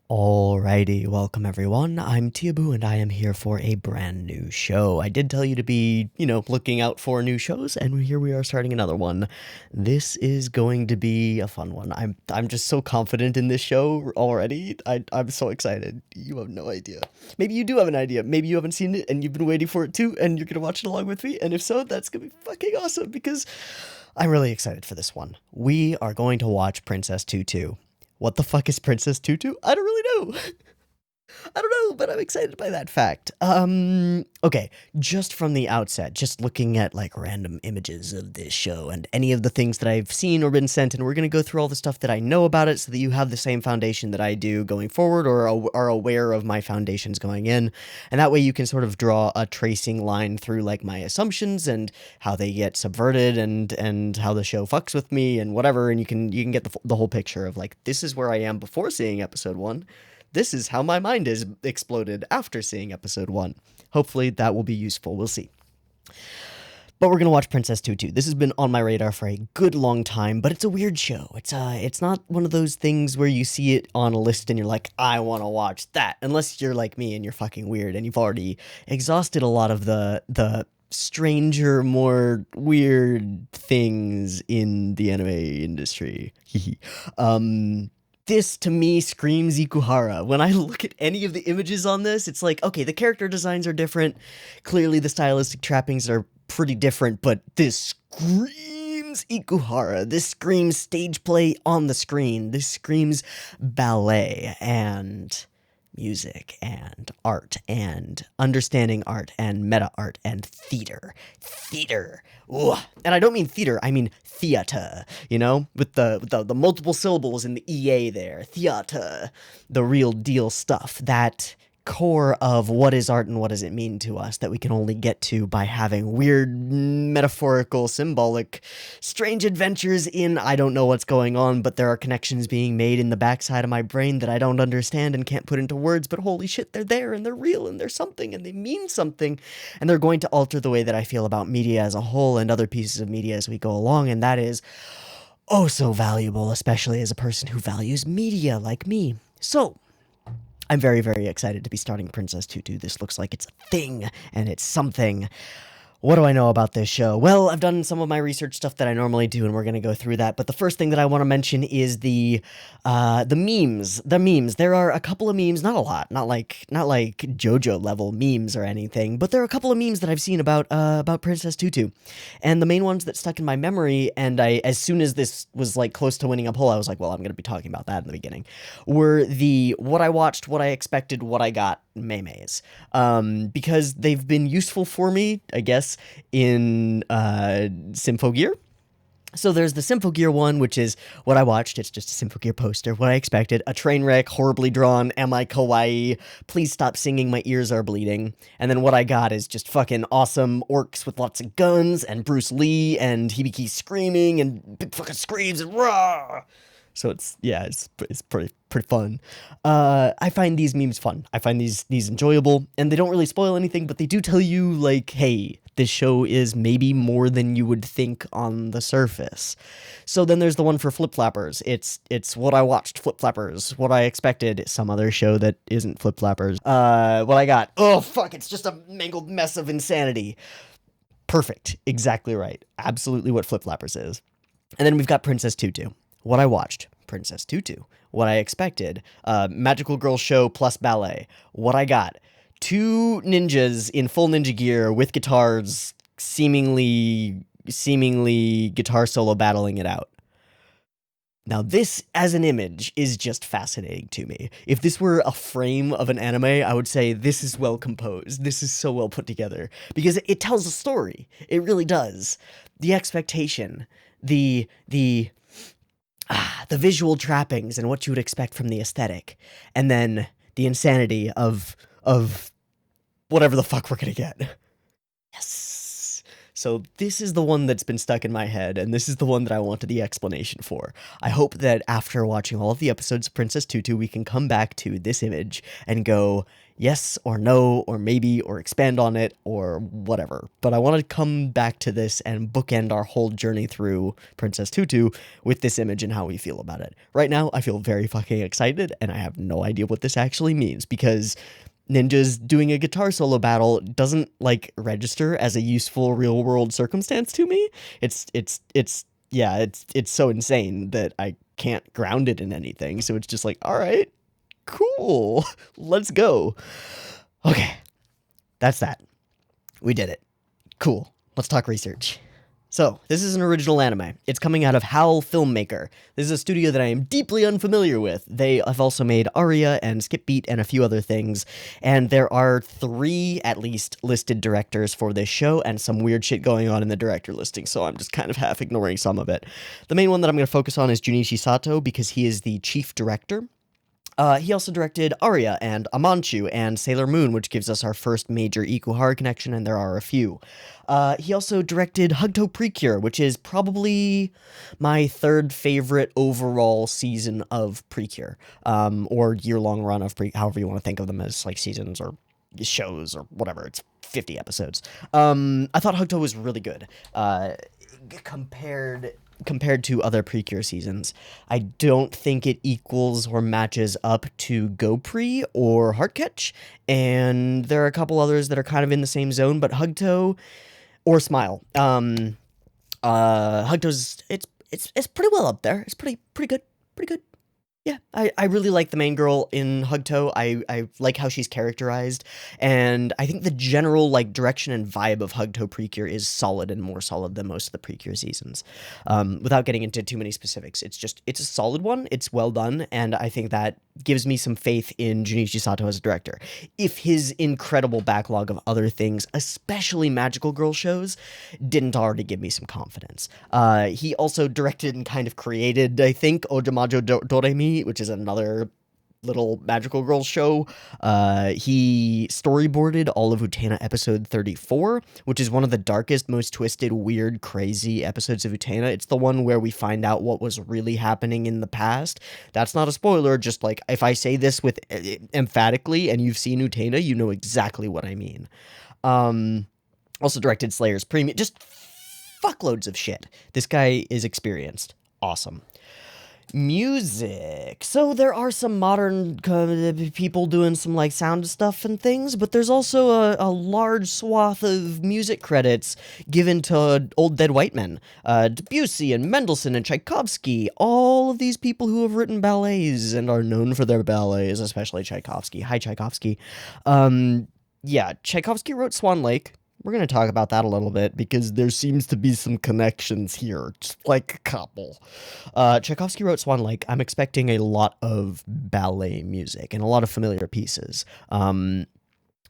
Alrighty, welcome everyone. I'm Teeaboo and I am here for a brand new show. I did tell you to be, looking out for new shows, and here we are starting another one. This is going to be a fun one. I'm just so confident in this show already. I'm so excited. You have no idea. Maybe you do have an idea. Maybe you haven't seen it and you've been waiting for it too, and you're gonna watch it along with me. And if so, that's gonna be fucking awesome because I'm really excited for this one. We are going to watch Princess Tutu. What the fuck is Princess Tutu? I don't really know. I don't know, but I'm excited by that fact. Okay, just from the outset, just looking at like random images of this show and any of the things that I've seen or been sent, and we're gonna go through all the stuff that I know about it so that you have the same foundation that I do going forward, or are aware of my foundations going in, and that way you can sort of draw a tracing line through like my assumptions and how they get subverted and how the show fucks with me and whatever, and you can get the whole picture of like, this is where I am before seeing episode 1. This is how my mind is exploded after seeing episode 1. Hopefully that will be useful. We'll see. But we're going to watch Princess Tutu. This has been on my radar for a good long time, but it's a weird show. It's not one of those things where you see it on a list and you're like, I want to watch that. Unless you're like me and you're fucking weird and you've already exhausted a lot of the stranger, more weird things in the anime industry. This, to me, screams Ikuhara. When I look at any of the images on this, it's like, okay, the character designs are different. Clearly, the stylistic trappings are pretty different, but this screams Ikuhara. This screams stage play on the screen. This screams ballet and music and art and understanding art and meta art and theater. Ooh. And I don't mean theater, I mean theater, with the multiple syllables in the EA there. Theater, the real deal stuff, that core of what is art and what does it mean to us that we can only get to by having weird, metaphorical, symbolic, strange adventures in I don't know what's going on, but there are connections being made in the backside of my brain that I don't understand and can't put into words, but holy shit, they're there and they're real and they're something and they mean something, and they're going to alter the way that I feel about media as a whole and other pieces of media as we go along, and that is oh so valuable, especially as a person who values media like me. So I'm very, very excited to be starting Princess Tutu. This looks like it's a thing, and it's something. What do I know about this show? Well, I've done some of my research stuff that I normally do, and we're going to go through that. But the first thing that I want to mention is the memes. The memes. There are a couple of memes, not a lot, not like JoJo level memes or anything, but there are a couple of memes that I've seen about Princess Tutu, and the main ones that stuck in my memory. And as soon as this was like close to winning a poll, I was like, well, I'm going to be talking about that in the beginning. Were the what I watched, what I expected, what I got memes, because they've been useful for me, I guess, in Symphogear. So there's the Symphogear one, which is what I watched. It's just a Symphogear poster, what I expected. A train wreck, horribly drawn, am I kawaii? Please stop singing, my ears are bleeding. And then what I got is just fucking awesome orcs with lots of guns, and Bruce Lee, and Hibiki screaming, and big fucking screams, and rah! So it's pretty fun. I find these memes fun. I find these enjoyable, and they don't really spoil anything, but they do tell you, like, hey, this show is maybe more than you would think on the surface. So then there's the one for Flip Flappers. It's what I watched, Flip Flappers, what I expected, some other show that isn't Flip Flappers. What I got, oh fuck, it's just a mangled mess of insanity. Perfect, exactly right, absolutely what Flip Flappers is. And then we've got Princess Tutu. What I watched, Princess Tutu. What I expected, magical girl show plus ballet. What I got, 2 ninjas in full ninja gear with guitars, seemingly guitar solo battling it out. Now this, as an image, is just fascinating to me. If this were a frame of an anime, I would say this is well composed. This is so well put together. Because it tells a story. It really does. The expectation, the visual trappings and what you would expect from the aesthetic, and then the insanity of whatever the fuck we're gonna get. Yes. So this is the one that's been stuck in my head, and this is the one that I wanted the explanation for. I hope that after watching all of the episodes of Princess Tutu, we can come back to this image and go, yes or no or maybe or expand on it or whatever. But I want to come back to this and bookend our whole journey through Princess Tutu with this image and how we feel about it. Right now, I feel very fucking excited, and I have no idea what this actually means because ninjas doing a guitar solo battle doesn't like register as a useful real world circumstance to me. It's so insane that I can't ground it in anything. So it's just like, all right, cool, let's go. Okay, that's that. We did it. Cool. Let's talk research. So, this is an original anime. It's coming out of Howl Filmmaker. This is a studio that I am deeply unfamiliar with. They have also made Aria and Skip Beat and a few other things, and there are 3, at least, listed directors for this show, and some weird shit going on in the director listing, so I'm just kind of half ignoring some of it. The main one that I'm going to focus on is Junichi Sato, because he is the chief director. He also directed Aria and Amanchu and Sailor Moon, which gives us our first major Ikuhara connection, and there are a few. He also directed Hugto Precure, which is probably my 3rd favorite overall season of Precure, or year-long run of however you want to think of them as, like, seasons or shows or whatever. It's 50 episodes. I thought Hugto was really good, compared to other Precure seasons. I don't think it equals or matches up to Go Pre or Heartcatch, and there are a couple others that are kind of in the same zone, but Hugto or Smile. Hugto's it's pretty well up there. It's pretty good. Pretty good. Yeah, I really like the main girl in Hugto. I like how she's characterized, and I think the general, like, direction and vibe of Hugto Precure is solid and more solid than most of the Precure seasons. Without getting into too many specifics, it's a solid one, it's well done, and I think that gives me some faith in Junichi Sato as a director. If his incredible backlog of other things, especially magical girl shows, didn't already give me some confidence. He also directed and kind of created, I think, Ojamajo Doremi, which is another little magical girl show. He storyboarded all of Utena episode 34, which is one of the darkest, most twisted, weird, crazy episodes of Utena. It's the one where we find out what was really happening in the past. That's not a spoiler, just like, if I say this with emphatically and you've seen Utena, you know exactly what I mean. Also directed Slayer's Premium, just fuckloads of shit. This guy is experienced. Awesome. Music. So there are some modern people doing some, like, sound stuff and things, but there's also a large swath of music credits given to old dead white men. Debussy and Mendelssohn and Tchaikovsky, all of these people who have written ballets and are known for their ballets, especially Tchaikovsky. Hi, Tchaikovsky. Yeah, Tchaikovsky wrote Swan Lake. We're going to talk about that a little bit because there seems to be some connections here, just like a couple. Tchaikovsky wrote Swan Lake. I'm expecting a lot of ballet music and a lot of familiar pieces.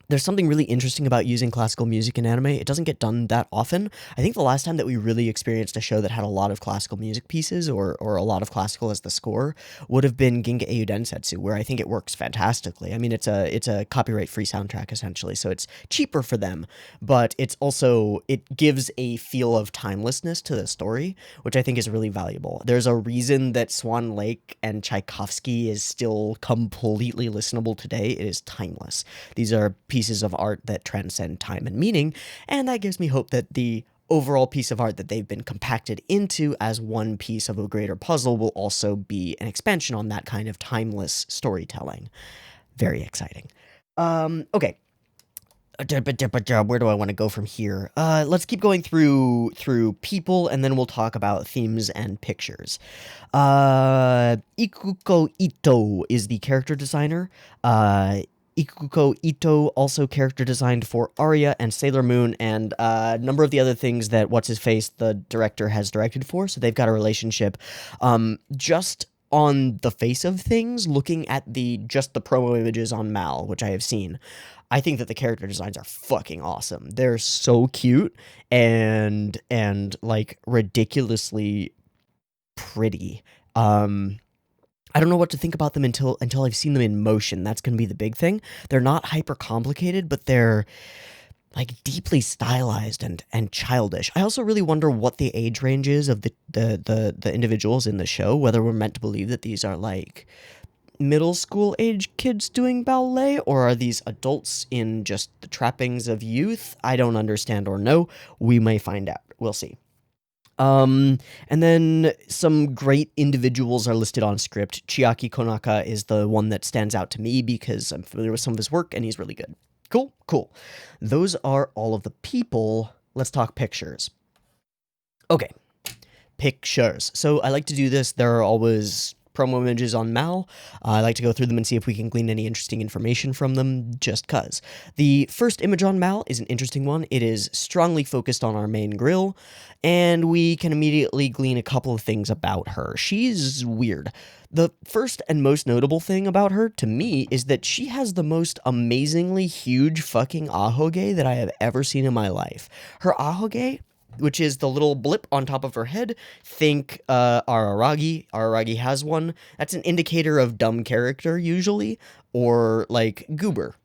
There's something really interesting about using classical music in anime. It doesn't get done that often. I think the last time that we really experienced a show that had a lot of classical music pieces or a lot of classical as the score would have been Ginga Eiyu Densetsu, where I think it works fantastically. I mean, it's a copyright-free soundtrack, essentially, so it's cheaper for them, but it gives a feel of timelessness to the story, which I think is really valuable. There's a reason that Swan Lake and Tchaikovsky is still completely listenable today. It is timeless. These are pieces of art that transcend time and meaning, and that gives me hope that the overall piece of art that they've been compacted into as one piece of a greater puzzle will also be an expansion on that kind of timeless storytelling. Very exciting. Okay. Where do I want to go from here? Let's keep going through people, and then we'll talk about themes and pictures. Ikuko Ito is the character designer. Ikuko Ito also character designed for Aria and Sailor Moon and a number of the other things that What's-His-Face, the director, has directed for, so they've got a relationship. Just on the face of things, looking at just the promo images on Mal, which I have seen, I think that the character designs are fucking awesome. They're so cute and like ridiculously pretty. I don't know what to think about them until I've seen them in motion. That's going to be the big thing. They're not hyper complicated, but they're like deeply stylized and childish. I also really wonder what the age range is of the individuals in the show, whether we're meant to believe that these are like middle school age kids doing ballet, or are these adults in just the trappings of youth? I don't understand or know. We may find out. We'll see. And then some great individuals are listed on script. Chiaki Konaka is the one that stands out to me because I'm familiar with some of his work and he's really good. Cool, cool. Those are all of the people. Let's talk pictures. Okay, pictures. So I like to do this. There are always promo images on Mal. I like to go through them and see if we can glean any interesting information from them, just cuz. The first image on Mal is an interesting one. It is strongly focused on our main grill, and we can immediately glean a couple of things about her. She's weird. The first and most notable thing about her, to me, is that she has the most amazingly huge fucking ahoge that I have ever seen in my life. Her ahoge, which is the little blip on top of her head. Think Araragi. Araragi has one. That's an indicator of dumb character, usually, or, like, goober,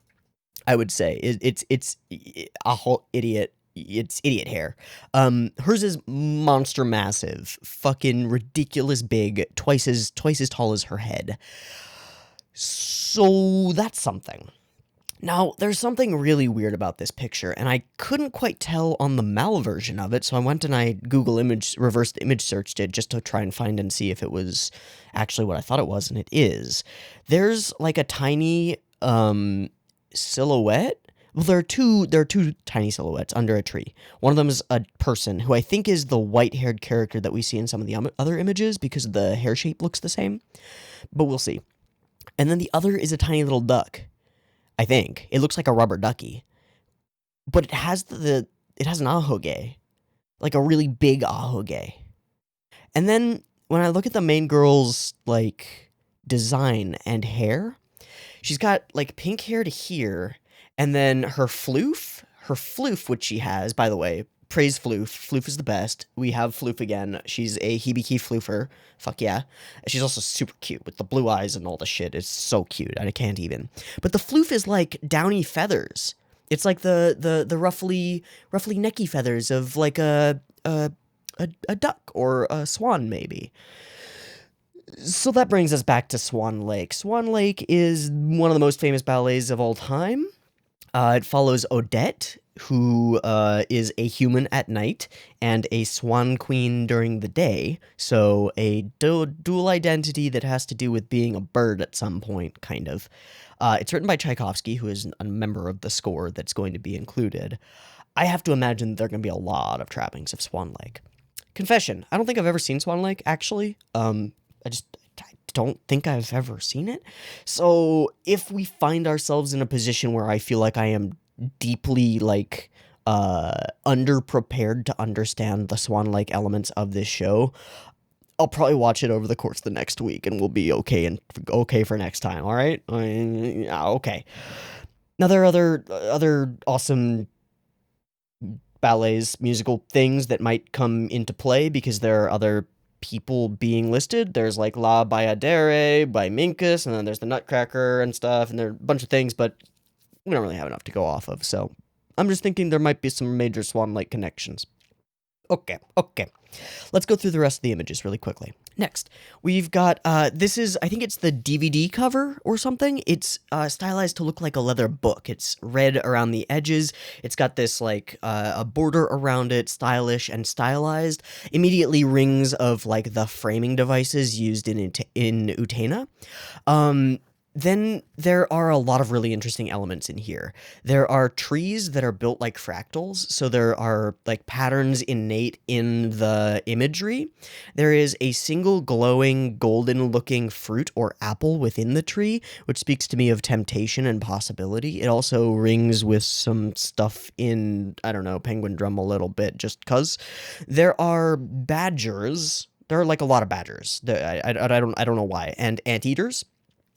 I would say. It's a whole idiot. It's idiot hair. Hers is monster massive. Fucking ridiculous big. Twice as tall as her head. So, that's something. Now, there's something really weird about this picture, and I couldn't quite tell on the Mal version of it, so I went and I reversed image searched it just to try and find and see if it was actually what I thought it was, and it is. There's like a tiny silhouette. Well, there are two tiny silhouettes under a tree. One of them is a person who I think is the white-haired character that we see in some of the other images because the hair shape looks the same, but we'll see. And then the other is a tiny little duck. I think. It looks like a rubber ducky. But it has an ahoge. Like a really big ahoge. And then when I look at the main girl's like design and hair, she's got like pink hair to here, and then her floof, which she has, by the way, praise Floof. Floof is the best. We have Floof again. She's a Hibiki Floofer. Fuck yeah. She's also super cute with the blue eyes and all the shit. It's so cute. I can't even. But the Floof is like downy feathers. It's like the roughly necky feathers of like a duck or a swan maybe. So that brings us back to Swan Lake. Swan Lake is one of the most famous ballets of all time. It follows Odette, who is a human at night and a swan queen during the day, so a dual identity that has to do with being a bird at some point, kind of. It's written by Tchaikovsky, who is a member of the score that's going to be included. I have to imagine there are going to be a lot of trappings of Swan Lake. Confession, I don't think I've ever seen Swan Lake, actually. I don't think I've ever seen it. So if we find ourselves in a position where I feel like I am deeply like underprepared to understand the Swan Lake elements of this show, I'll probably watch it over the course of the next week and we'll be okay for next time. All right. Okay. Now there are other awesome ballets, musical things that might come into play because there are other people being listed. There's like La Bayadere by Minkus, and then there's the Nutcracker and stuff, and there are a bunch of things, but we don't really have enough to go off of, so I'm just thinking there might be some major Swan Lake connections. Okay. Let's go through the rest of the images really quickly. Next, we've got, this is, I think it's the DVD cover or something. It's stylized to look like a leather book. It's red around the edges. It's got this, like, a border around it, stylish and stylized. Immediately rings of, like, the framing devices used in Utena. Then there are a lot of really interesting elements in here. There are trees that are built like fractals, so there are like patterns innate in the imagery. There is a single glowing golden looking fruit or apple within the tree, which speaks to me of temptation and possibility. It also rings with some stuff in, I don't know, Penguin Drum a little bit, just cuz. There are badgers. There are like a lot of badgers. I don't know why. And anteaters.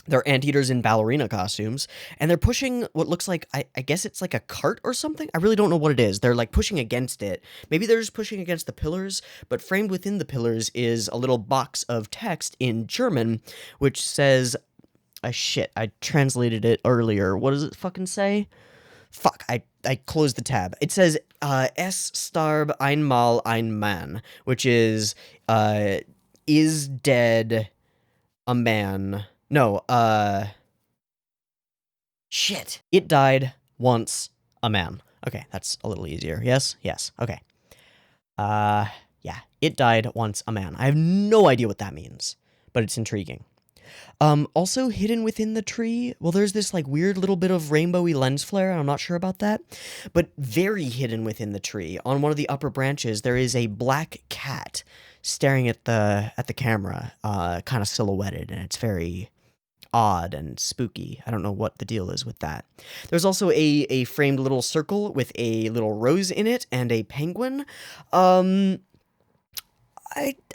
They're anteaters in ballerina costumes, and they're pushing what looks like, I guess it's like a cart or something? I really don't know what it is. They're like pushing against it. Maybe they're just pushing against the pillars, but framed within the pillars is a little box of text in German, which says, shit, I translated it earlier. What does it fucking say? Fuck, I closed the tab. It says, Es starb einmal ein Mann, which is dead a man No, shit. It died once a man. Okay, that's a little easier. Yes? Yes. Okay. Yeah. It died once a man. I have no idea what that means, but it's intriguing. Also hidden within the tree, well, there's this like weird little bit of rainbowy lens flare, and I'm not sure about that, but very hidden within the tree, on one of the upper branches, there is a black cat staring at the camera, kind of silhouetted, and it's very odd and spooky. I don't know what the deal is with that. There's also a framed little circle with a little rose in it and a penguin. I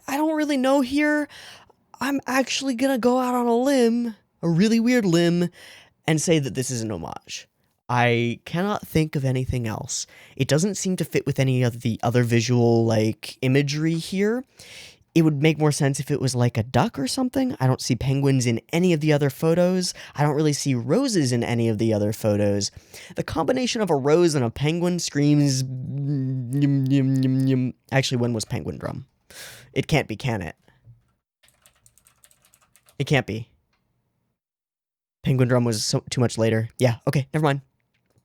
don't really know here. I'm actually gonna go out on a limb, a really weird limb, and say that this is an homage. I cannot think of anything else. It doesn't seem to fit with any of the other visual, like, imagery here. It would make more sense if it was like a duck or something. I don't see penguins in any of the other photos. I don't really see roses in any of the other photos. The combination of a rose and a penguin screams... Actually, when was Penguin Drum? It can't be, can it? It can't be. Penguin Drum was too much later. Yeah, okay, never mind.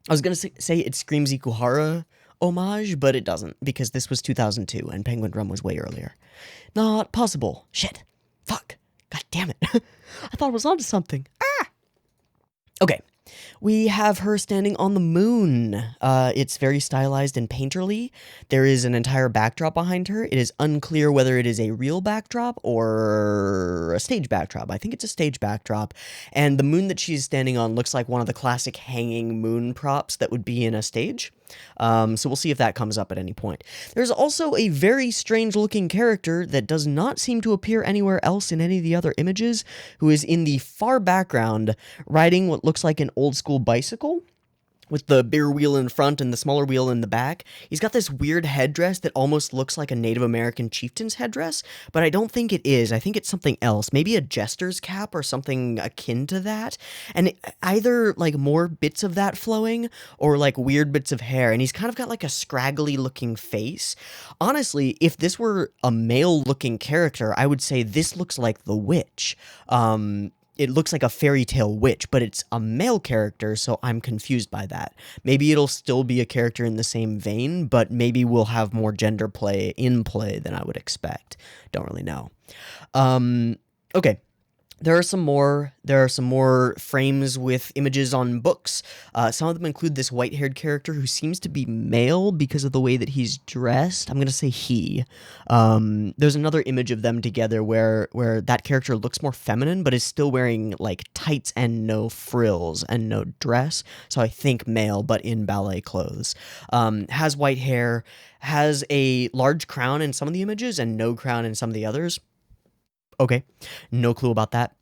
I was gonna say it screams Ikuhara homage, but it doesn't, because this was 2002, and Penguin Drum was way earlier. Not possible. Shit. Fuck. God damn it. I thought I was onto something. Ah! Okay. We have her standing on the moon. It's very stylized and painterly. There is an entire backdrop behind her. It is unclear whether it is a real backdrop or a stage backdrop. I think it's a stage backdrop. And the moon that she's standing on looks like one of the classic hanging moon props that would be in a stage. So we'll see if that comes up at any point. There's also a very strange looking character that does not seem to appear anywhere else in any of the other images, who is in the far background riding what looks like an old school bicycle, with the bigger wheel in front and the smaller wheel in the back. He's got this weird headdress that almost looks like a Native American chieftain's headdress, but I don't think it is. I think it's something else. Maybe a jester's cap or something akin to that. And either like more bits of that flowing or like weird bits of hair. And he's kind of got like a scraggly looking face. Honestly, if this were a male looking character, I would say this looks like the witch. It looks like a fairy tale witch, but it's a male character, so I'm confused by that. Maybe it'll still be a character in the same vein, but maybe we'll have more gender play in play than I would expect. Don't really know. Okay. There are some more frames with images on books. Some of them include this white-haired character who seems to be male because of the way that he's dressed. I'm going to say he. There's another image of them together where that character looks more feminine, but is still wearing like tights and no frills and no dress. So I think male, but in ballet clothes. Has white hair, has a large crown in some of the images and no crown in some of the others. Okay, no clue about that.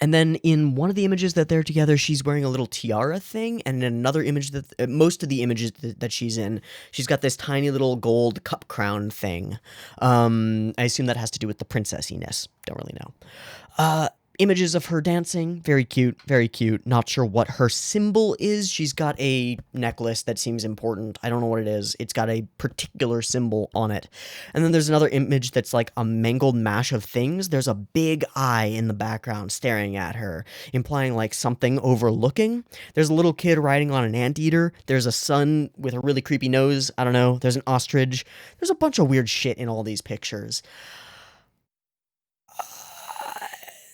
And then in one of the images that they're together, she's wearing a little tiara thing, and in another image that most of the images that she's in, she's got this tiny little gold cup crown thing. I assume that has to do with the princessiness. Don't really know. Images of her dancing, very cute, very cute. Not sure what her symbol is. She's got a necklace that seems important. I don't know what it is. It's got a particular symbol on it. And then there's another image that's like a mangled mash of things. There's a big eye in the background staring at her, implying like something overlooking. There's a little kid riding on an anteater. There's a sun with a really creepy nose. I don't know. There's an ostrich. There's a bunch of weird shit in all these pictures.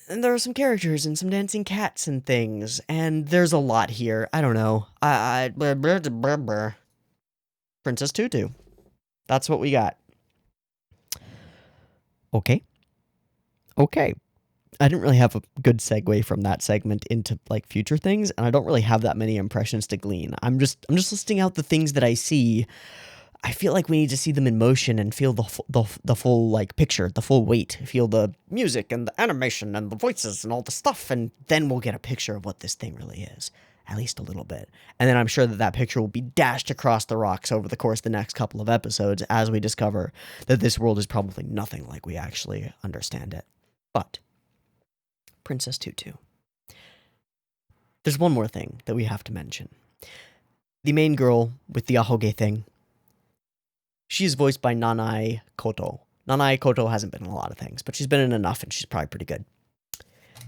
And there are some characters and some dancing cats and things, and there's a lot here. I don't know. Princess Tutu. That's what we got. Okay. I didn't really have a good segue from that segment into like future things, and I don't really have that many impressions to glean. I'm just listing out the things that I see. I feel like we need to see them in motion and feel the full like picture, the full weight, feel the music and the animation and the voices and all the stuff, and then we'll get a picture of what this thing really is, at least a little bit. And then I'm sure that picture will be dashed across the rocks over the course of the next couple of episodes as we discover that this world is probably nothing like we actually understand it. But Princess Tutu. There's one more thing that we have to mention. The main girl with the ahoge thing. She's voiced by Nanae Koto. Nanae Koto hasn't been in a lot of things, but she's been in enough, and she's probably pretty good.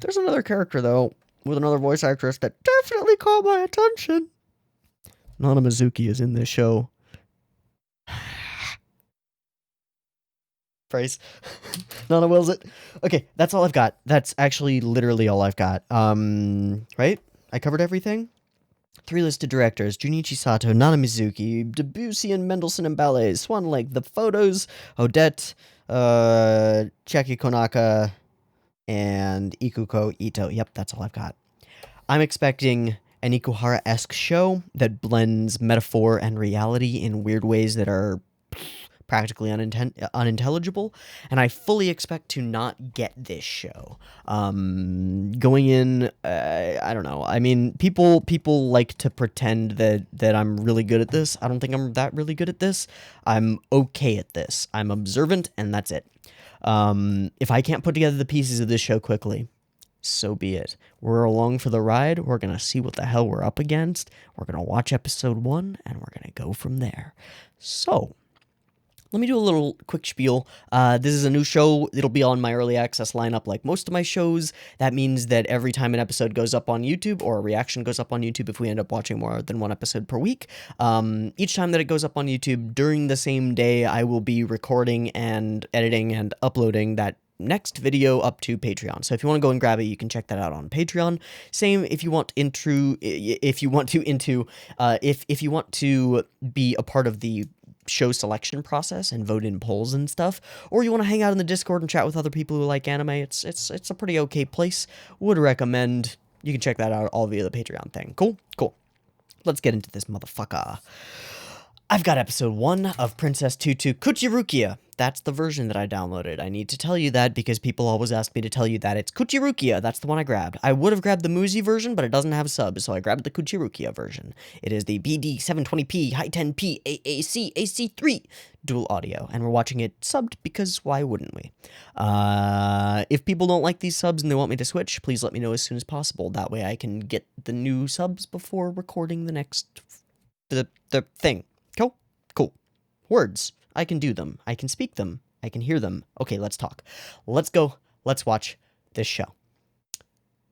There's another character, though, with another voice actress that definitely caught my attention. Nana Mizuki is in this show. Price. Nana wills it. Okay, that's all I've got. That's actually literally all I've got. Right? I covered everything? 3 listed directors: Junichi Sato, Nana Mizuki, Debussy and Mendelssohn and Ballet, Swan Lake, The Photos, Odette, Chiaki Konaka, and Ikuko Ito. Yep, that's all I've got. I'm expecting an Ikuhara-esque show that blends metaphor and reality in weird ways that are practically unintelligible, and I fully expect to not get this show. Going in, I don't know. I mean, people like to pretend that I'm really good at this. I don't think I'm that really good at this. I'm okay at this. I'm observant, and that's it. If I can't put together the pieces of this show quickly, so be it. We're along for the ride. We're going to see what the hell we're up against. We're going to watch episode 1, and we're going to go from there. So, let me do a little quick spiel. This is a new show. It'll be on my early access lineup like most of my shows. That means that every time an episode goes up on YouTube, or a reaction goes up on YouTube if we end up watching more than 1 episode per week, each time that it goes up on YouTube during the same day, I will be recording and editing and uploading that next video up to Patreon. So if you want to go and grab it, you can check that out on Patreon. Same if you want if you want to be a part of the show selection process and vote in polls and stuff, or you want to hang out in the Discord and chat with other people who like anime. It's a pretty okay place. Would recommend. You can check that out all via the Patreon thing. Cool. Let's get into this motherfucker. I've got episode 1 of Princess Tutu Kuchirukia. That's the version that I downloaded. I need to tell you that because people always ask me to tell you that. It's Kuchirukia. That's the one I grabbed. I would have grabbed the Muzi version, but it doesn't have subs, so I grabbed the Kuchirukia version. It is the BD 720p High 10p AAC AC3 dual audio, and we're watching it subbed because why wouldn't we? If people don't like these subs and they want me to switch, please let me know as soon as possible. That way I can get the new subs before recording the next the thing. Cool. Words. I can do them. I can speak them. I can hear them. Okay, let's talk. Let's go. Let's watch this show.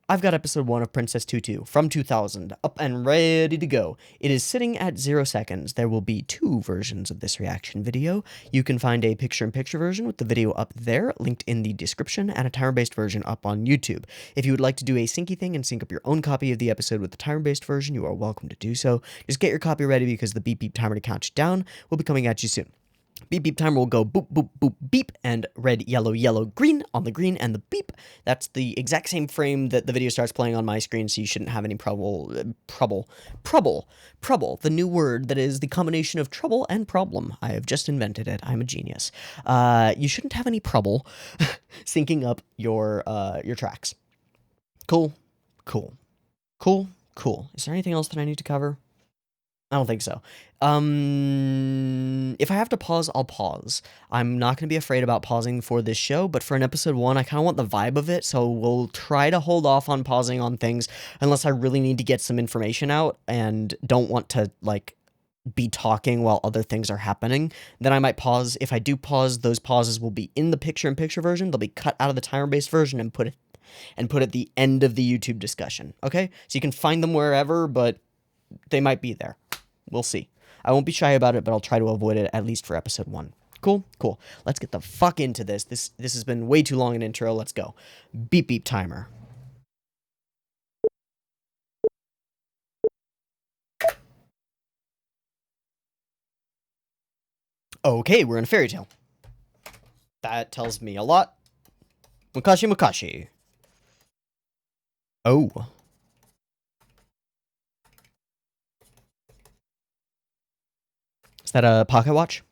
I've got episode 1 of Princess Tutu from 2000 up and ready to go. It is sitting at 0 seconds. There will be 2 versions of this reaction video. You can find a picture-in-picture version with the video up there, linked in the description, and a timer-based version up on YouTube. If you would like to do a syncy thing and sync up your own copy of the episode with the timer-based version, you are welcome to do so. Just get your copy ready because the beep beep timer to count you down will be coming at you soon. Beep beep timer will go boop boop boop beep and red yellow yellow green on the green and the beep. That's the exact same frame that the video starts playing on my screen, so you shouldn't have any trouble. The new word that is the combination of trouble and problem. I have just invented it. I'm a genius. You shouldn't have any trouble syncing up your tracks. Cool. Is there anything else that I need to cover? I don't think so. If I have to pause, I'll pause. I'm not going to be afraid about pausing for this show, but for an episode 1, I kind of want the vibe of it, so we'll try to hold off on pausing on things unless I really need to get some information out and don't want to, be talking while other things are happening. Then I might pause. If I do pause, those pauses will be in the picture-in-picture version. They'll be cut out of the timer-based version and put at the end of the YouTube discussion, okay? So you can find them wherever, but they might be there. We'll see. I won't be shy about it, but I'll try to avoid it, at least for episode 1. Cool? Let's get the fuck into this. This has been way too long an intro. Let's go. Beep beep timer. Okay, we're in a fairy tale. That tells me a lot. Mukashi. Oh. Is that a pocket watch?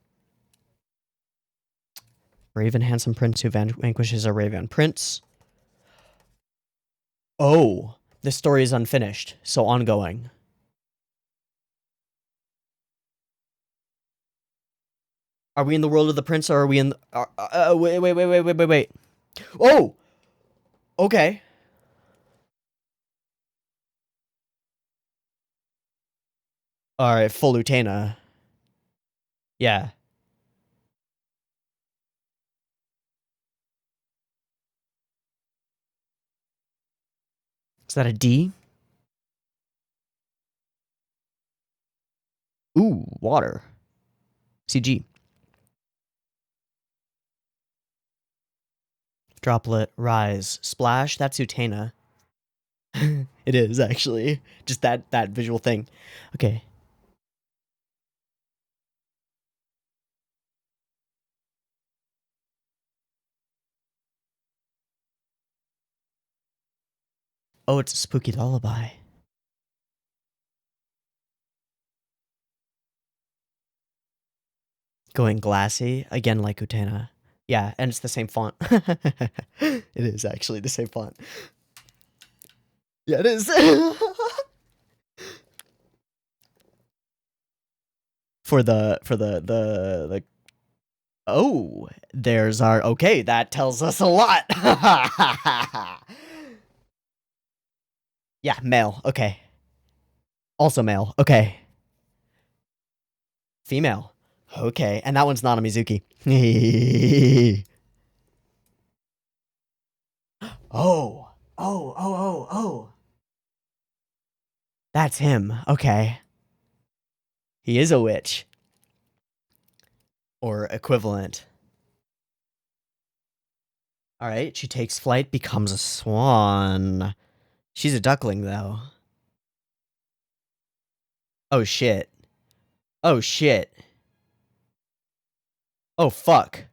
Brave and handsome prince who vanquishes a raven prince. Oh, this story is unfinished, so ongoing. Are we in the world of the prince, or are we in the... wait. Oh! Okay. Alright, full Utena. Yeah. Is that a D? Ooh, water. CG. Droplet, rise, splash. That's Utena. It is, actually. Just that visual thing. Okay. Oh, it's a spooky lullaby. Going glassy, again like Utena. Yeah, and it's the same font. It is actually the same font. Yeah, it is. for the oh, there's our okay, that tells us a lot. Yeah, male. Okay. Also male. Okay. Female. Okay, and that one's not a Mizuki. Oh. Oh. That's him. Okay. He is a witch. Or equivalent. Alright, she takes flight, becomes a swan. She's a duckling, though. Oh, shit. Oh, shit. Oh, fuck.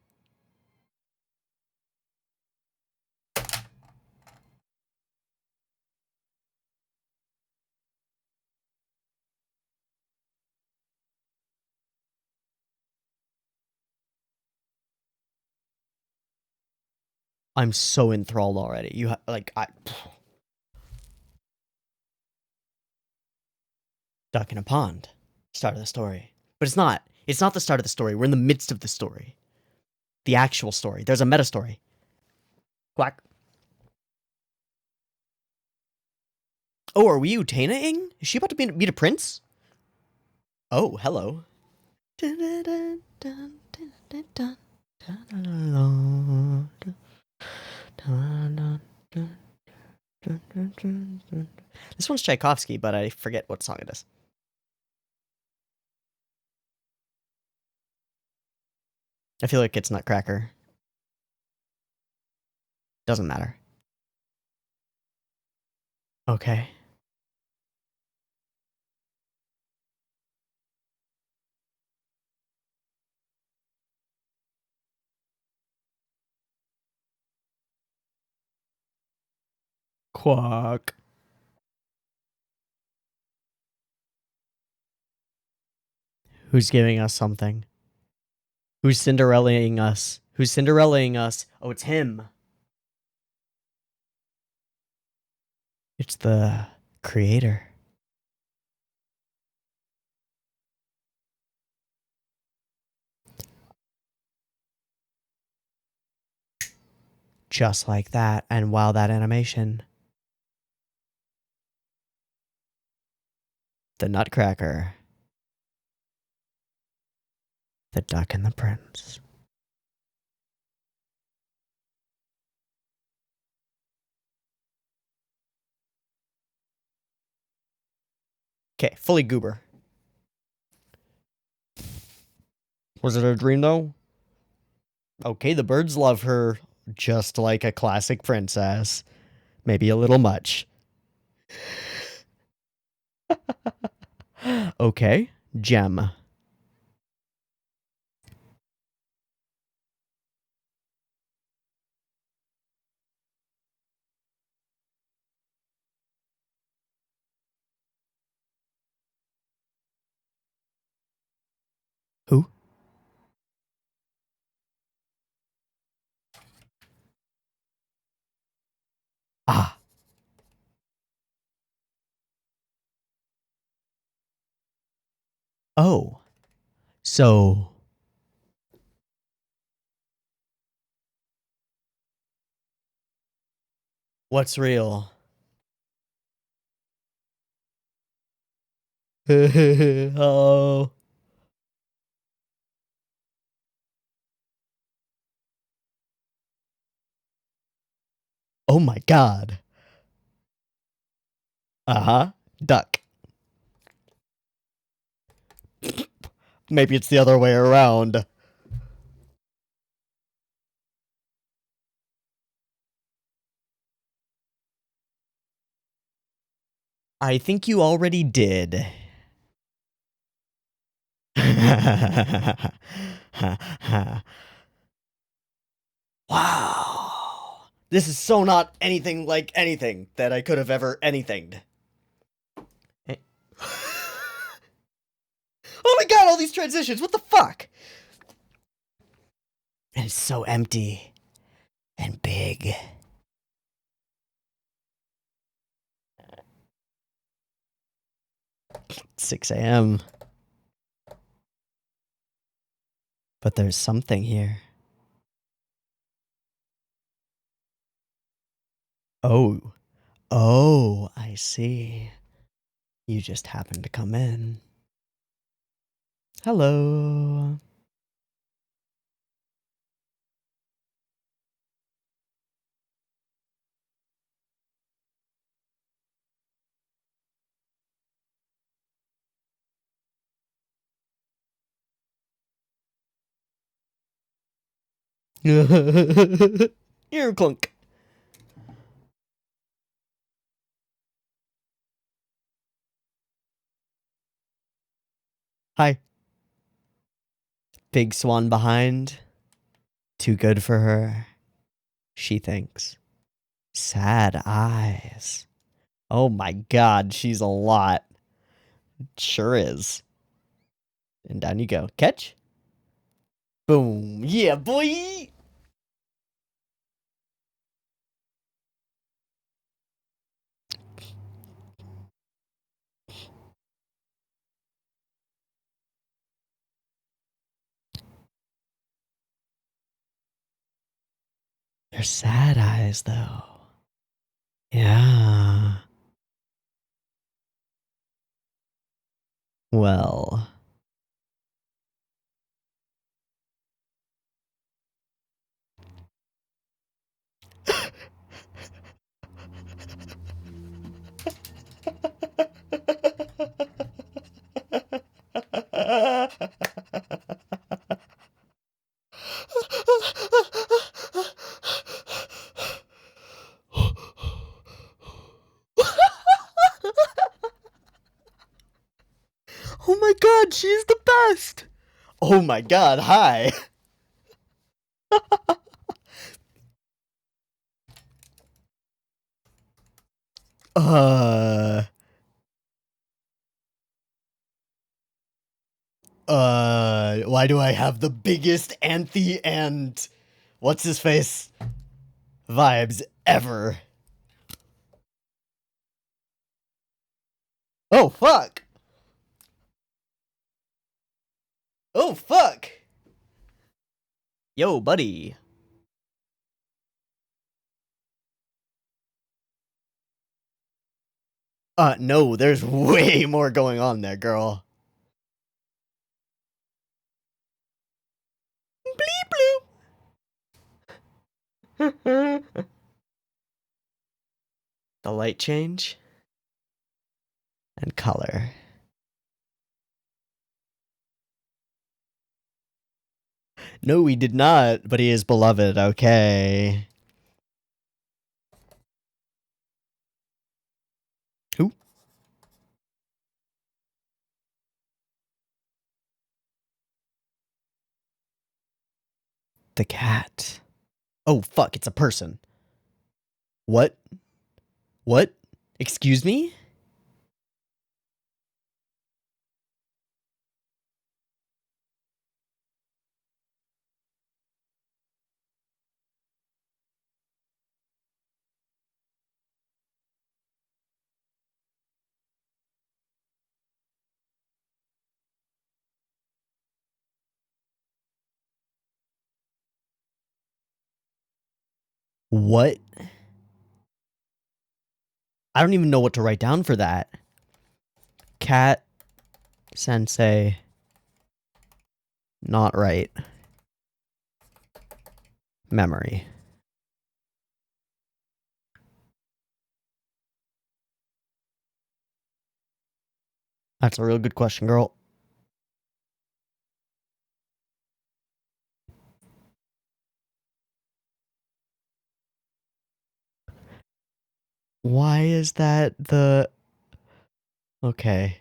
I'm so enthralled already. You duck in a pond. Start of the story. But it's not. It's not the start of the story. We're in the midst of the story. The actual story. There's a meta story. Quack. Oh, are we Utena-ing? Is she about to meet a prince? Oh, hello. This one's Tchaikovsky, but I forget what song it is. I feel like it's Nutcracker. Doesn't matter. Okay. Quack. Who's giving us something? Who's Cinderellaing us? Who's Cinderellaing us? Oh, it's him. It's the creator. Just like that, and wow, that animation. The Nutcracker. The Duck and the Prince. Okay, fully goober. Was it a dream, though? Okay, the birds love her just like a classic princess. Maybe a little much. Okay, gem. Who? Ah. Oh. So. What's real? Oh. Oh my god. Uh-huh. Duck. Maybe it's the other way around. I think you already did. Wow. This is so not anything like anything that I could have ever anythinged. Hey. Oh my god, all these transitions, what the fuck? And it's so empty and big. It's 6 a.m. But there's something here. Oh. Oh, I see. You just happened to come in. Hello. Here, clunk. Hi. Big swan behind. Too good for her, she thinks. Sad eyes. Oh my god, she's a lot. Sure is. And down you go. Catch. Boom. Yeah, boy. They're sad eyes, though. Yeah. Well. Oh my god, she's the best! Oh my god, hi! Why do I have the biggest Anthe and what's his face vibes ever? Oh fuck! Oh fuck! Yo, buddy. No, there's way more going on there, girl. Bleep bloop. The light change and color. No, he did not, but he is beloved, okay. Who? The cat. Oh, fuck, it's a person. What? What? Excuse me? What? I don't even know what to write down for that. Cat sensei. Not right. Memory. That's a real good question, girl. Why is that the... Okay.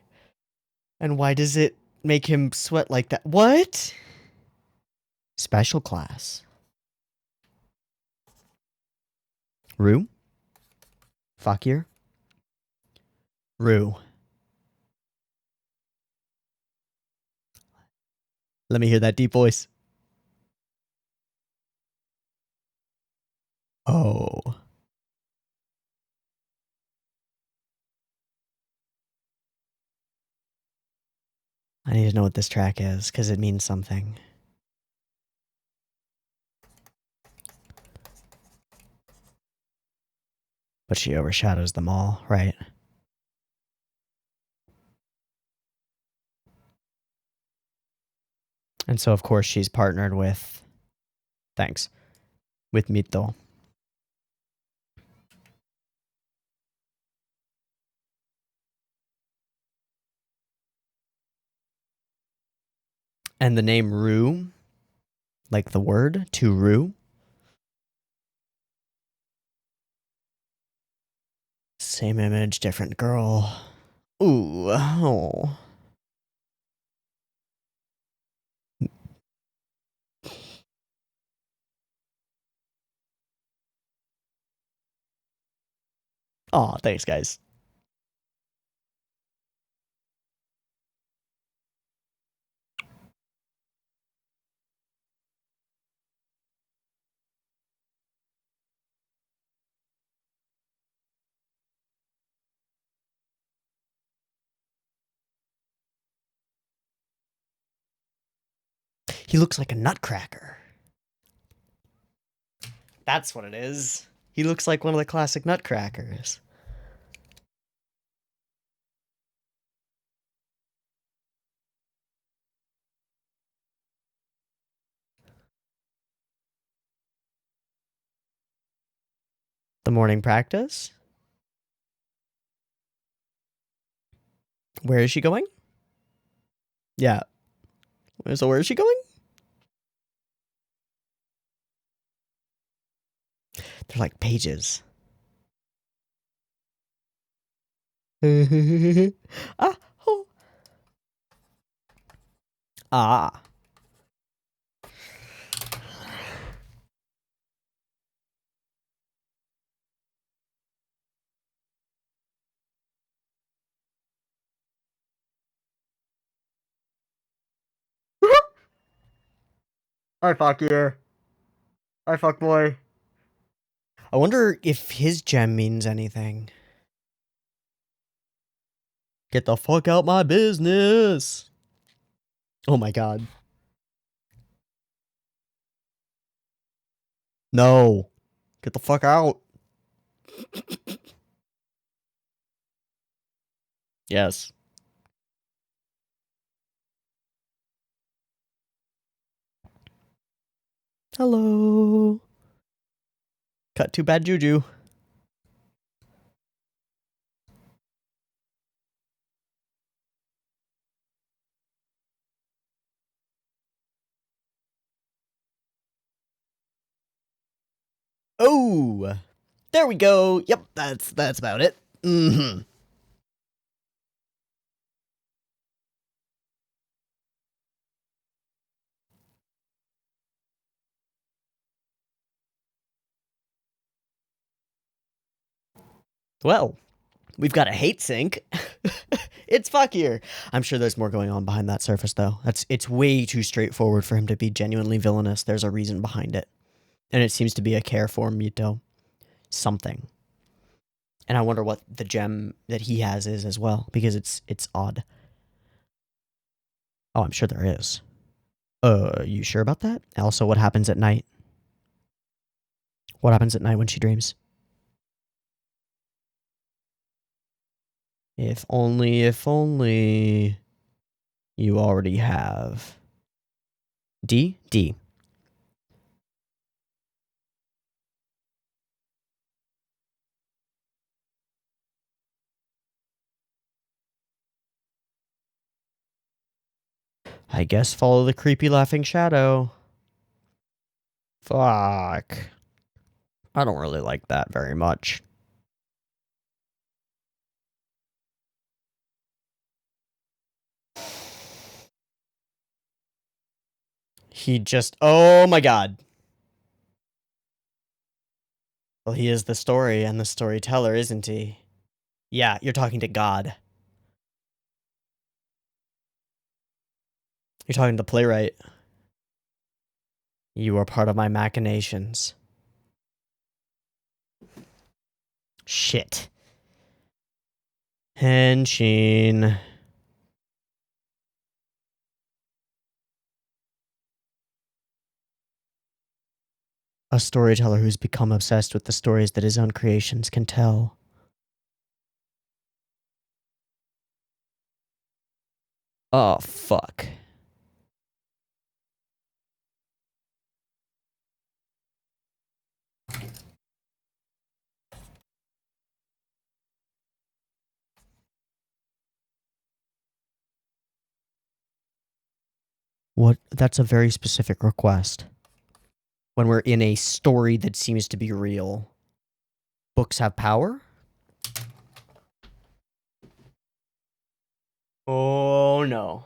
And why does it make him sweat like that? What? Special class. Rue? Fakir? Rue. Let me hear that deep voice. Oh. I need to know what this track is, because it means something. But she overshadows them all, right? And so, of course, she's partnered with... Thanks. With Mito. And the name Rue, like the word, to Rue. Same image, different girl. Ooh, oh. Aw, thanks, guys. He looks like a nutcracker. That's what it is. He looks like one of the classic nutcrackers. The morning practice? Where is she going? Yeah. So where is she going? They're like pages. Ah, oh. Ah. I fuck you. I fuck boy. I wonder if his gem means anything. Get the fuck out my business. Oh my god. No. Get the fuck out. Yes. Hello. Cut to bad juju. Oh. There we go. Yep, that's about it. Mm-hmm. Well, we've got a hate sync. It's fuckier. I'm sure there's more going on behind that surface, though. It's way too straightforward for him to be genuinely villainous. There's a reason behind it. And it seems to be a care for Mito. Something. And I wonder what the gem that he has is as well, because it's odd. Oh, I'm sure there is. You sure about that? Also, what happens at night? What happens at night when she dreams? If only you already have. D? D. I guess follow the creepy laughing shadow. Fuck. I don't really like that very much. He just... Oh my god. Well, he is the story and the storyteller, isn't he? Yeah, you're talking to God. You're talking to the playwright. You are part of my machinations. Shit. Henshin. A storyteller who's become obsessed with the stories that his own creations can tell. Oh, fuck. What? That's a very specific request. When we're in a story that seems to be real. Books have power? Oh, no.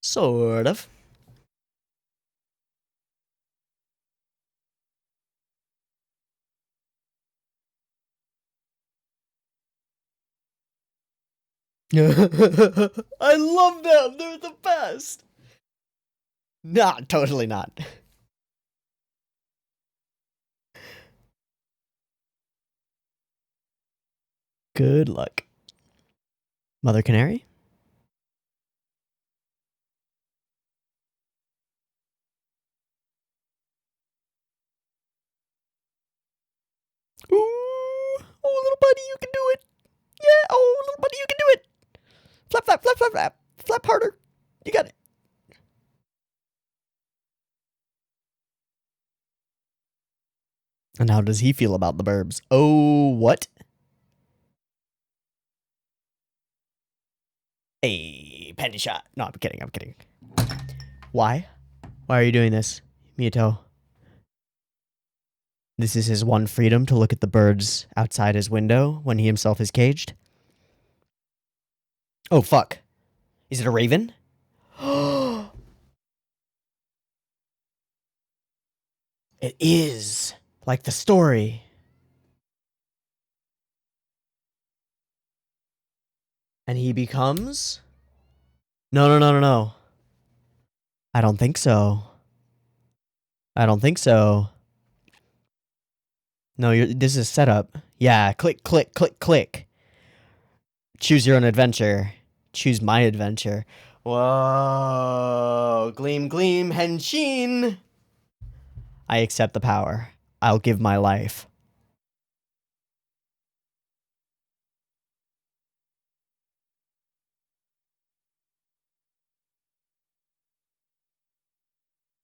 Sort of. I love them. They're the best. Nah, totally not. Good luck. Mother Canary? Ooh. Oh, little buddy, you can do it. Yeah. Oh, little buddy, you can do it. Flap, flap, flap, flap, flap. Flap harder. You got it. And how does he feel about the burbs? Oh, what? Hey, penny shot. No, I'm kidding. I'm kidding. Why? Why are you doing this, Miyuto? This is his one freedom to look at the birds outside his window when he himself is caged. Oh, fuck. Is it a raven? It is. Like the story. And he becomes... No, no, no, no, no. I don't think so. I don't think so. No, this is setup. Yeah, click, click, click, click. Choose your own adventure. Choose my adventure. Whoa. Gleam, gleam, henshin. I accept the power. I'll give my life.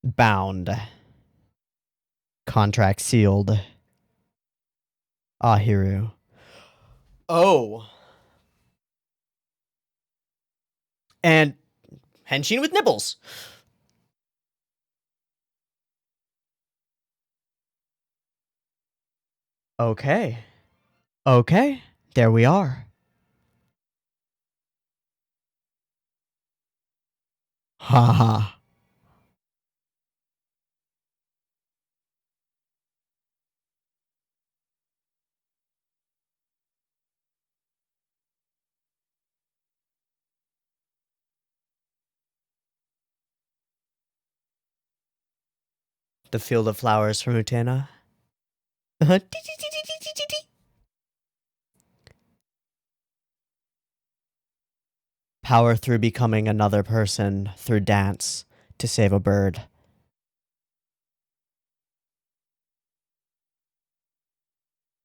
Bound. Contract sealed. Ahiru. Oh. And henshin with nibbles. Okay. Okay. There we are. Ha ha. The field of flowers from Utena. Power through becoming another person through dance to save a bird.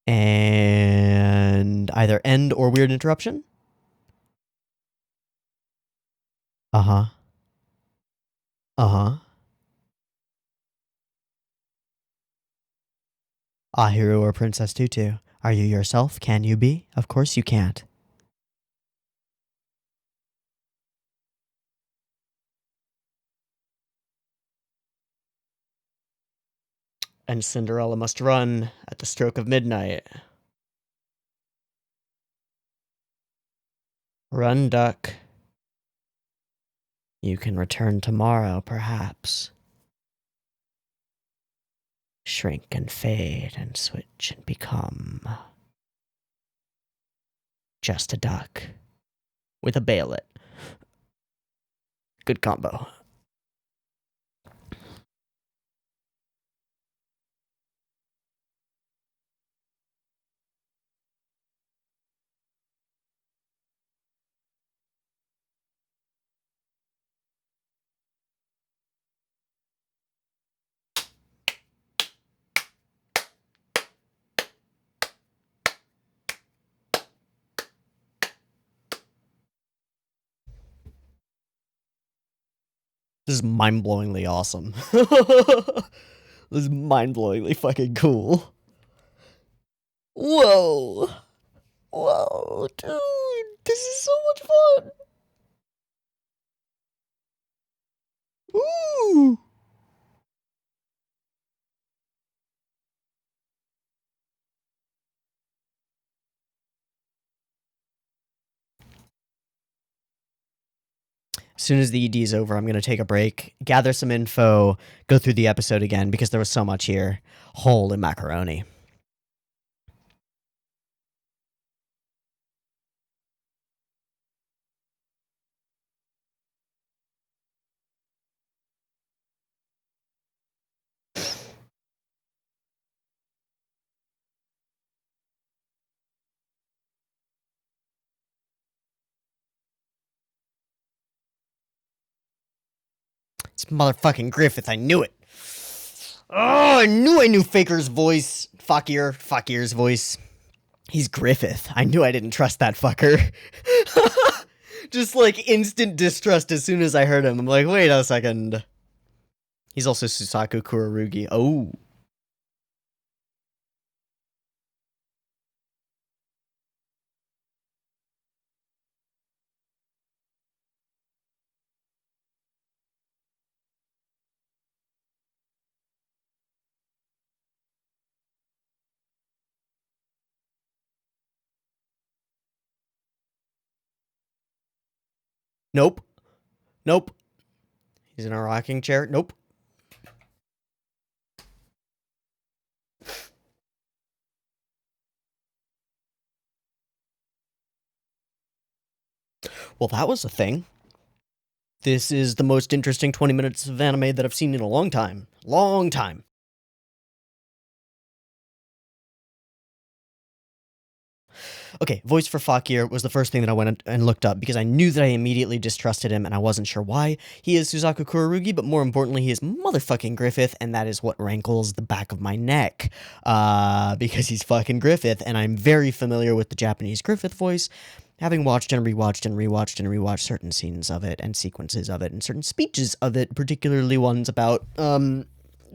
And either end or weird interruption. Uh-huh. Uh-huh. Ahiru or Princess Tutu. Are you yourself? Can you be? Of course you can't. And Cinderella must run at the stroke of midnight. Run, duck. You can return tomorrow, perhaps. Shrink and fade and switch and become just a duck with a bayonet. Good combo. This is mind-blowingly awesome. This is mind-blowingly fucking cool. Whoa. Whoa, dude. This is so much fun. Ooh. As soon as the ED is over, I'm going to take a break, gather some info, go through the episode again, because there was so much here. Holy macaroni. It's motherfucking Griffith, I knew it. Oh, I knew Faker's voice. Fakir's voice. He's Griffith. I knew I didn't trust that fucker. Just like instant distrust as soon as I heard him. I'm like, wait a second. He's also Susaku Kurorugi. Oh. Nope. Nope. He's in a rocking chair. Nope. Well, that was a thing. This is the most interesting 20 minutes of anime that I've seen in a long time. Long time. Okay, voice for Fakir was the first thing that I went and looked up because I knew that I immediately distrusted him and I wasn't sure why. He is Suzaku Kurorugi, but more importantly, he is motherfucking Griffith, and that is what rankles the back of my neck. Because he's fucking Griffith, and I'm very familiar with the Japanese Griffith voice, having watched and rewatched and rewatched and rewatched certain scenes of it and sequences of it and certain speeches of it, particularly ones about,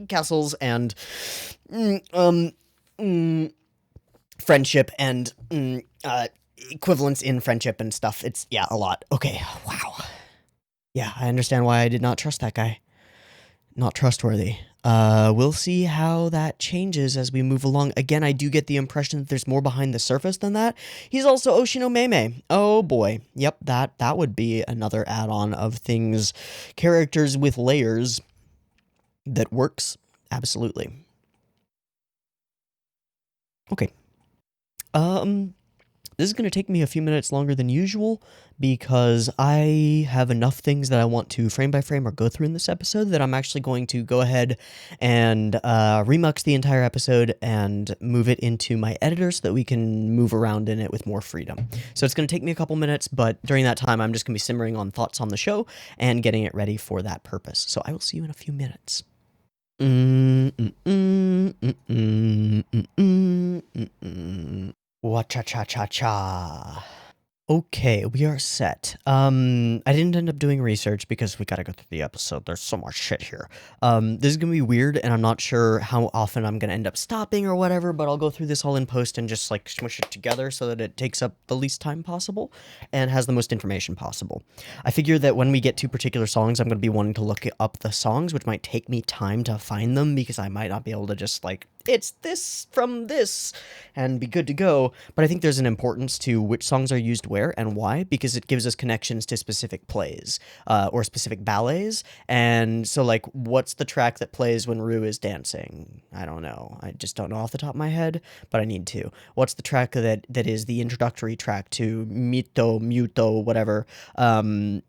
castles and, friendship and equivalence in friendship and stuff. It's, yeah, a lot. Okay, wow. Yeah, I understand why I did not trust that guy. Not trustworthy. We'll see how that changes as we move along. Again, I do get the impression that there's more behind the surface than that. He's also Oshino Meme. Oh boy. Yep, that would be another add-on of things, characters with layers that works. Absolutely. Okay. This is going to take me a few minutes longer than usual because I have enough things that I want to frame by frame or go through in this episode that I'm actually going to go ahead and remux the entire episode and move it into my editor so that we can move around in it with more freedom. So it's going to take me a couple minutes, but during that time, I'm just going to be simmering on thoughts on the show and getting it ready for that purpose. So I will see you in a few minutes. Wa-cha-cha-cha-cha. Okay, we are set. I didn't end up doing research because we gotta go through the episode. There's so much shit here. This is gonna be weird, and I'm not sure how often I'm gonna end up stopping or whatever, but I'll go through this all in post and just like smush it together so that it takes up the least time possible and has the most information possible. I figure that when we get to particular songs, I'm gonna be wanting to look up the songs, which might take me time to find them because I might not be able to just like, it's this from this and be good to go. But I think there's an importance to which songs are used where and why, because it gives us connections to specific plays or specific ballets. And so, like, what's the track that plays when Rue is dancing? I don't know. I just don't know off the top of my head, but I need to. What's the track that is the introductory track to Muto, whatever, and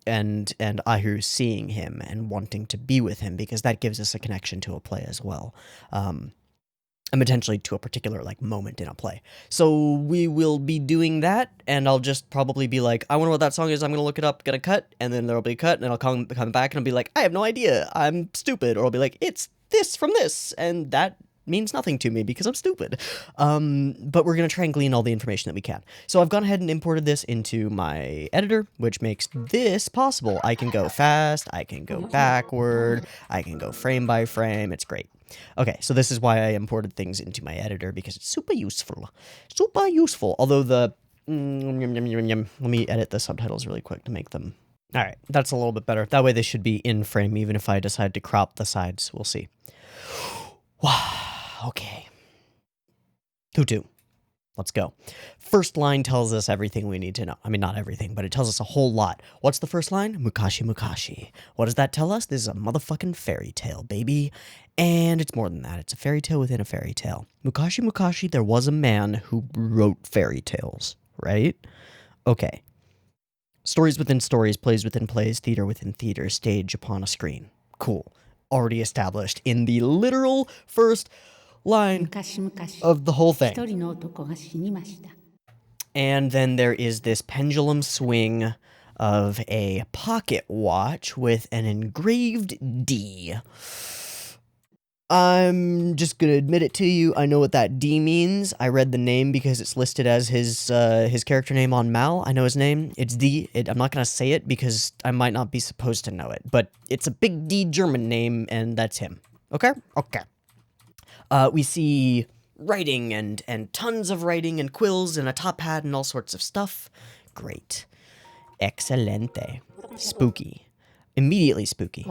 Ahu seeing him and wanting to be with him, because that gives us a connection to a play as well. And potentially to a particular like moment in a play. So we will be doing that, and I'll just probably be like, I wonder what that song is, I'm gonna look it up, gonna cut, and then there'll be a cut, and I'll come back and I'll be like, I have no idea, I'm stupid, or I'll be like, it's this from this, and that means nothing to me because I'm stupid. But we're gonna try and glean all the information that we can. So I've gone ahead and imported this into my editor, which makes this possible. I can go fast, I can go backward, I can go frame by frame, it's great. Okay, so this is why I imported things into my editor, because it's super useful. Super useful. Although the... let me edit the subtitles really quick to make them... Alright, that's a little bit better. That way they should be in frame, even if I decide to crop the sides. We'll see. Wow, okay. Tutu. Let's go. First line tells us everything we need to know. I mean, not everything, but it tells us a whole lot. What's the first line? Mukashi Mukashi. What does that tell us? This is a motherfucking fairy tale, baby. And it's more than that. It's a fairy tale within a fairy tale. Mukashi Mukashi, there was a man who wrote fairy tales, right? Okay. Stories within stories, plays within plays, theater within theater, stage upon a screen. Cool. Already established in the literal first line of the whole thing. And then there is this pendulum swing of a pocket watch with an engraved D. I'm just gonna admit it to you, I know what that D means. I read the name because it's listed as his character name on Mal. I know his name. It's D. I'm not gonna say it because I might not be supposed to know it, but it's a big D German name, and that's him. Okay? Okay. We see writing and tons of writing and quills and a top hat and all sorts of stuff. Great. Excelente. Spooky. Immediately spooky.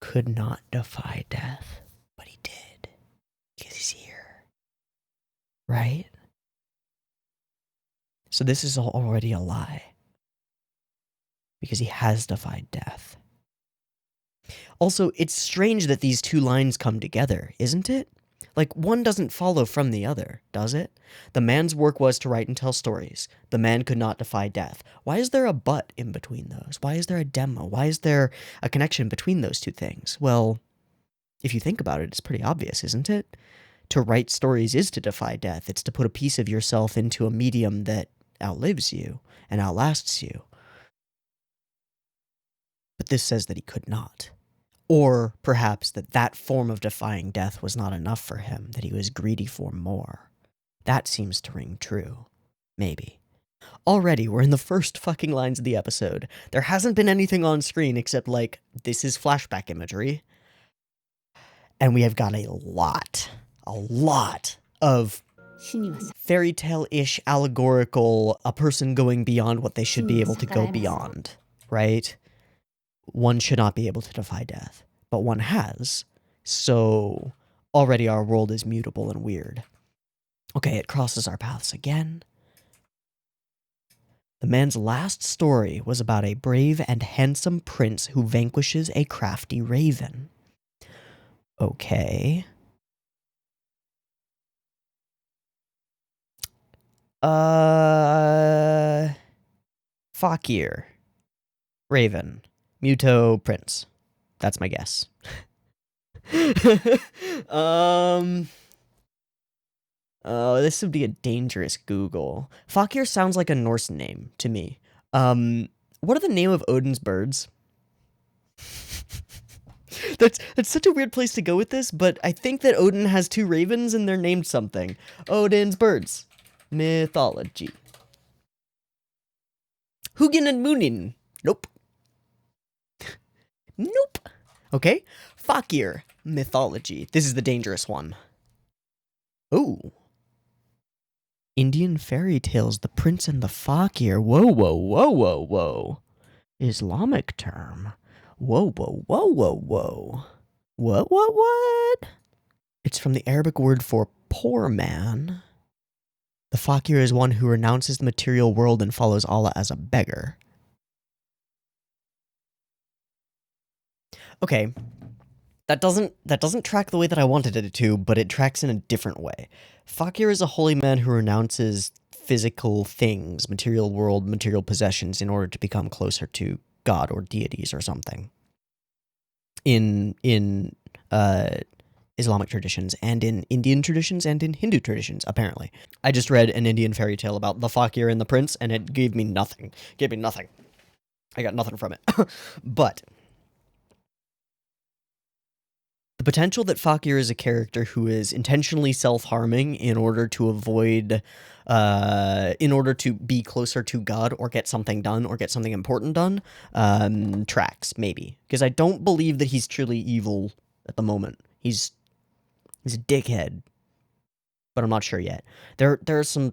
Could not defy death, but he did, because he's here. Right? So this is already a lie, because he has defied death. Also, it's strange that these two lines come together, isn't it? Like, one doesn't follow from the other, does it? The man's work was to write and tell stories. The man could not defy death. Why is there a but in between those? Why is there a demo? Why is there a connection between those two things? Well, if you think about it, it's pretty obvious, isn't it? To write stories is to defy death. It's to put a piece of yourself into a medium that outlives you and outlasts you. But this says that he could not. Or perhaps that form of defying death was not enough for him, that he was greedy for more. That seems to ring true. Maybe. Already, we're in the first fucking lines of the episode. There hasn't been anything on screen except, like, this is flashback imagery. And we have got a lot of fairy tale-ish, allegorical, a person going beyond what they should be able to go beyond, right? One should not be able to defy death, but one has, so already our world is mutable and weird. Okay, it crosses our paths again. The man's last story was about a brave and handsome prince who vanquishes a crafty raven. Okay. Fakir. Raven. Muto Prince. That's my guess. Oh, this would be a dangerous Google. Fakir sounds like a Norse name to me. What are the name of Odin's birds? That's such a weird place to go with this, but I think that Odin has two ravens and they're named something. Odin's birds. Mythology. Hugin and Moonin. Nope. Nope. Okay. Fakir. Mythology. This is the dangerous one. Ooh. Indian fairy tales, The Prince and the Fakir. Whoa, whoa, whoa, whoa, whoa. Islamic term. Whoa, whoa, whoa, whoa, whoa. What? It's from the Arabic word for poor man. The fakir is one who renounces the material world and follows Allah as a beggar. Okay. That doesn't track the way that I wanted it to, but it tracks in a different way. Fakir is a holy man who renounces physical things, material world, material possessions in order to become closer to God or deities or something. In Islamic traditions and in Indian traditions and in Hindu traditions, apparently. I just read an Indian fairy tale about the fakir and the prince, and it gave me nothing. I got nothing from it. But the potential that fakir is a character who is intentionally self-harming in order to avoid, in order to be closer to God or get something done or get something important done, tracks, maybe. Because I don't believe that he's truly evil at the moment. He's a dickhead, but I'm not sure yet. There are some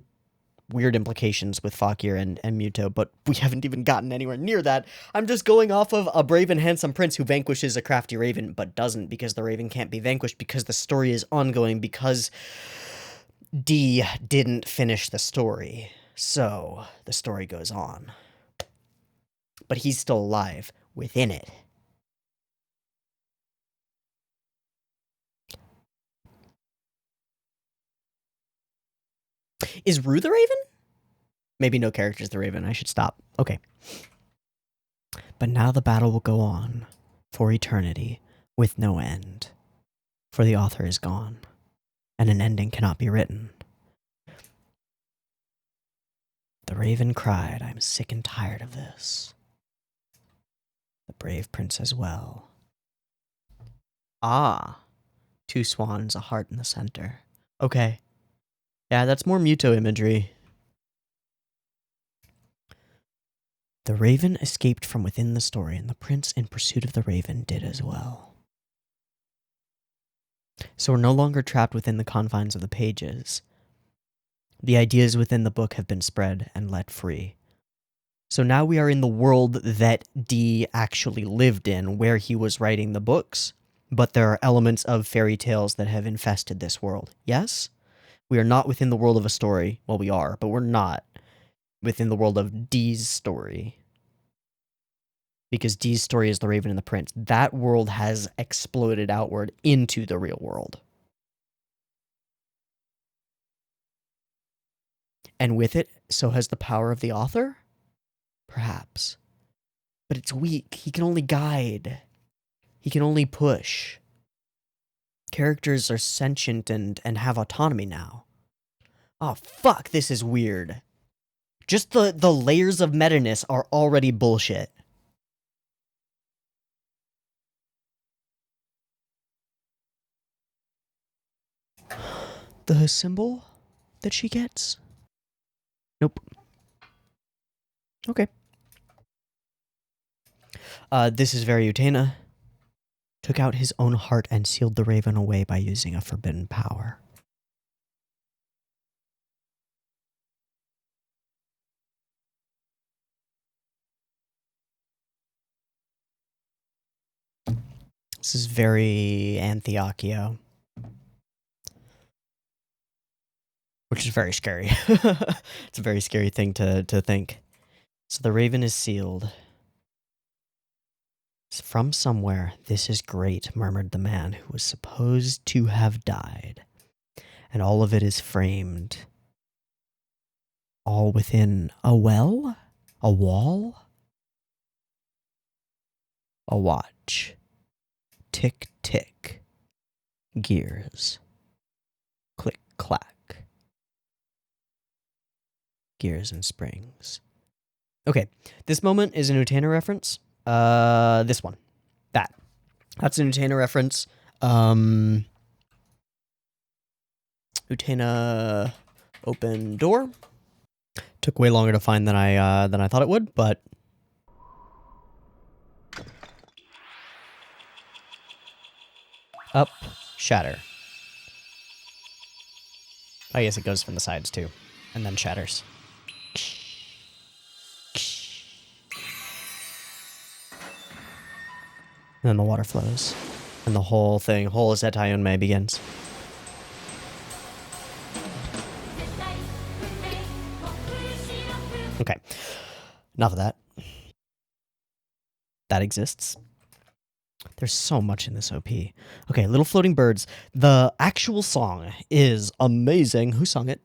weird implications with Fakir and Muto, but we haven't even gotten anywhere near that. I'm just going off of a brave and handsome prince who vanquishes a crafty raven, but doesn't because the raven can't be vanquished because the story is ongoing because D didn't finish the story. So the story goes on. But he's still alive within it. Is Rue the Raven? Maybe no character's the Raven. I should stop. Okay. But now the battle will go on for eternity with no end. For the author is gone, and an ending cannot be written. The Raven cried, "I'm sick and tired of this." The brave prince as well. Ah. 2 swans, a heart in the center. Okay. Yeah, that's more Muto imagery. The raven escaped from within the story, and the prince in pursuit of the raven did as well. So we're no longer trapped within the confines of the pages. The ideas within the book have been spread and let free. So now we are in the world that D actually lived in, where he was writing the books, but there are elements of fairy tales that have infested this world. Yes? We are not within the world of a story. Well, we are, but we're not within the world of D's story. Because D's story is the Raven and the Prince. That world has exploded outward into the real world. And with it, so has the power of the author? Perhaps. But it's weak. He can only guide. He can only push. Characters are sentient and have autonomy now. Oh, fuck, this is weird. Just the layers of meta-ness are already bullshit. The symbol that she gets? Nope. Okay. This is very Utena. Took out his own heart and sealed the raven away by using a forbidden power. This is very Antiochio. Which is very scary. It's a very scary thing to think. So the raven is sealed. From somewhere, this is great, murmured the man who was supposed to have died. And all of it is framed. All within a well? A wall? A watch. Tick, tick. Gears. Click, clack. Gears and springs. Okay, this moment is an Utena reference. This one. That's an Utena reference. Utena Open door. Took way longer to find than I thought it would, but up, shatter. I guess it goes from the sides too, and then shatters. And then the water flows, and the whole thing, whole Zetaiunmei begins. Okay, enough of that. That exists. There's so much in this OP. Okay, Little Floating Birds. The actual song is amazing. Who sung it?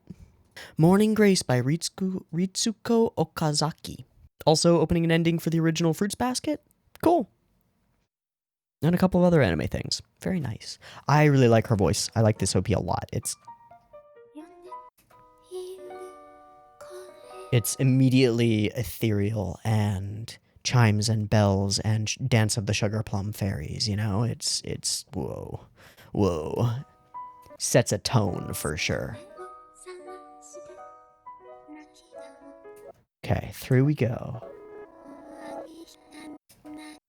Morning Grace by Ritsuko Okazaki. Also opening and ending for the original Fruits Basket. Cool. And a couple of other anime things. Very nice. I really like her voice. I like this OP a lot. It's immediately ethereal and chimes and bells and Dance of the Sugar Plum Fairies, you know? It's whoa. Whoa. Sets a tone for sure. Okay, through we go.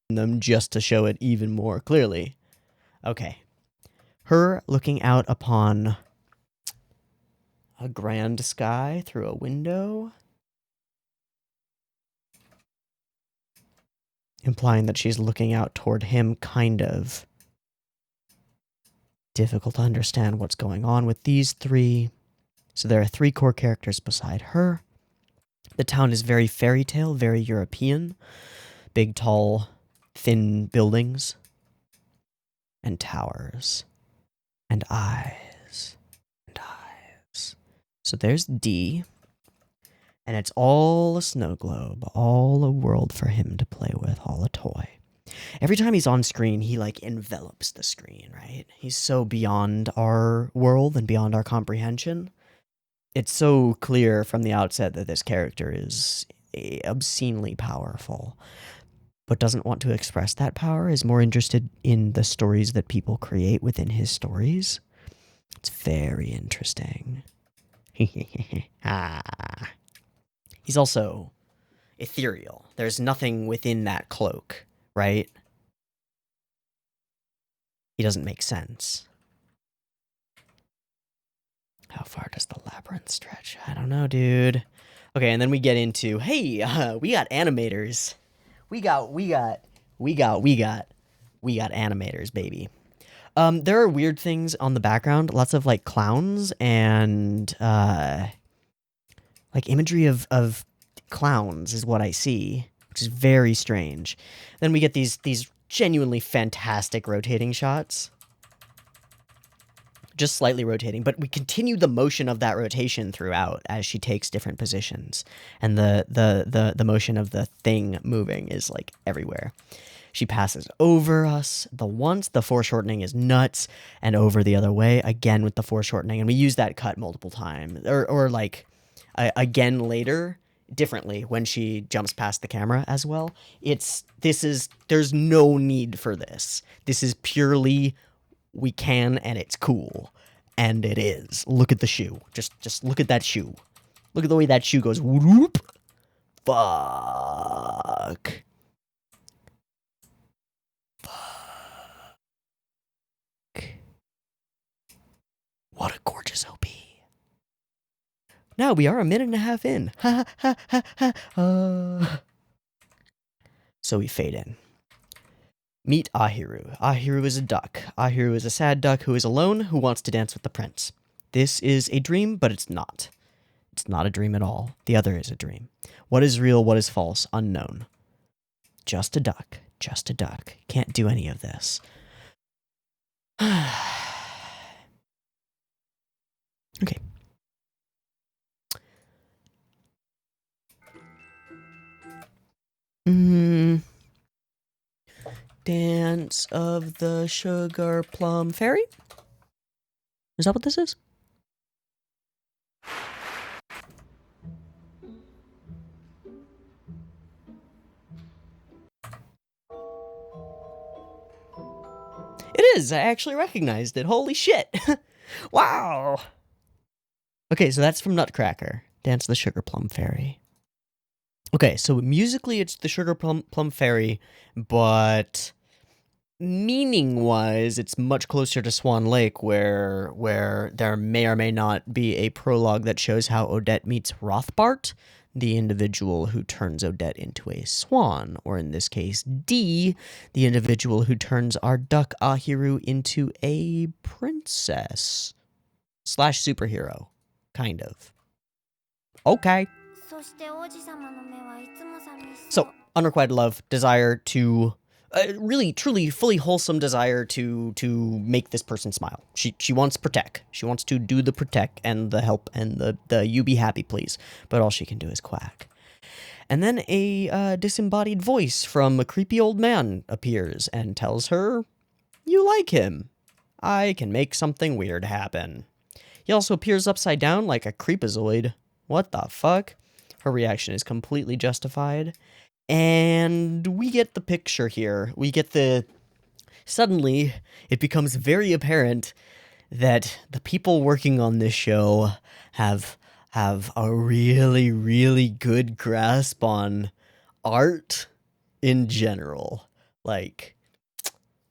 Them just to show it even more clearly. Okay. Her looking out upon a grand sky through a window, implying that she's looking out toward him, kind of. Difficult to understand what's going on with these three. So there are three core characters beside her. The town is very fairy tale, very European. Big, tall, thin buildings. And towers. And eyes. And eyes. So there's D. And it's all a snow globe. All a world for him to play with. All a toy. Every time he's on screen, he, like, envelops the screen, right? He's so beyond our world and beyond our comprehension. It's so clear from the outset that this character is obscenely powerful, but doesn't want to express that power, is more interested in the stories that people create within his stories. It's very interesting. He's also ethereal. There's nothing within that cloak, right? He doesn't make sense. How far does the labyrinth stretch? I don't know, dude. Okay, and then we get into, hey, we got animators. We got animators, baby. There are weird things on the background. Lots of, like, clowns and, like, imagery of clowns is what I see, which is very strange. Then we get these genuinely fantastic rotating shots. Just slightly rotating, but we continue the motion of that rotation throughout as she takes different positions. And the motion of the thing moving is, like, everywhere. She passes over us. The foreshortening is nuts, and over the other way, again with the foreshortening. And we use that cut multiple times. Or like, again later, differently, when she jumps past the camera as well. There's no need for this. This is purely... we can, and it's cool. And it is. Look at the shoe. Just look at that shoe. Look at the way that shoe goes. Whoop. Fuck. What a gorgeous OP. Now we are a minute and a half in. So we fade in. Meet Ahiru. Ahiru is a duck. Ahiru is a sad duck who is alone, who wants to dance with the prince. This is a dream, but it's not. It's not a dream at all. The other is a dream. What is real, what is false? Unknown. Just a duck. Just a duck. Can't do any of this. Okay. Dance of the Sugar Plum Fairy? Is that what this is? It is! I actually recognized it. Holy shit! Wow! Okay, so that's from Nutcracker. Dance of the Sugar Plum Fairy. Okay, so musically it's the Sugar Plum Fairy, but meaning-wise, it's much closer to Swan Lake, where there may or may not be a prologue that shows how Odette meets Rothbart, the individual who turns Odette into a swan, or in this case, D, the individual who turns our duck Ahiru into a princess / superhero, kind of. Okay. So, unrequited love, desire to really, truly, fully wholesome desire to make this person smile. She wants protect. She wants to do the protect and the help and the you be happy please, but all she can do is quack. And then a disembodied voice from a creepy old man appears and tells her, "You like him. I can make something weird happen." He also appears upside down like a creepazoid. What the fuck? Her reaction is completely justified. And we get the picture here. We get suddenly, it becomes very apparent that the people working on this show have a really, really good grasp on art in general. Like,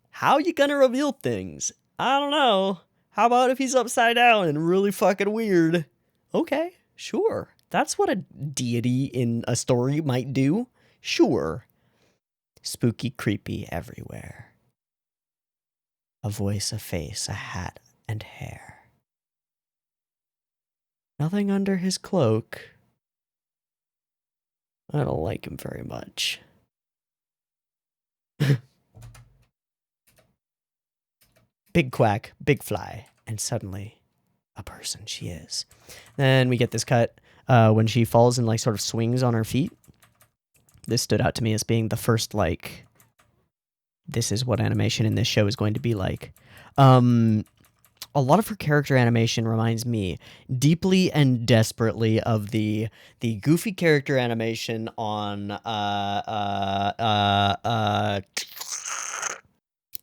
how you gonna reveal things? I don't know. How about if he's upside down and really fucking weird? Okay, sure. That's what a deity in a story might do. Sure. Spooky, creepy everywhere. A voice, a face, a hat, and hair. Nothing under his cloak. I don't like him very much. Big quack, big fly, and suddenly a person she is. Then we get this cut when she falls and like sort of swings on her feet. This stood out to me as being the first, like, this is what animation in this show is going to be like. A lot of her character animation reminds me deeply and desperately of the goofy character animation on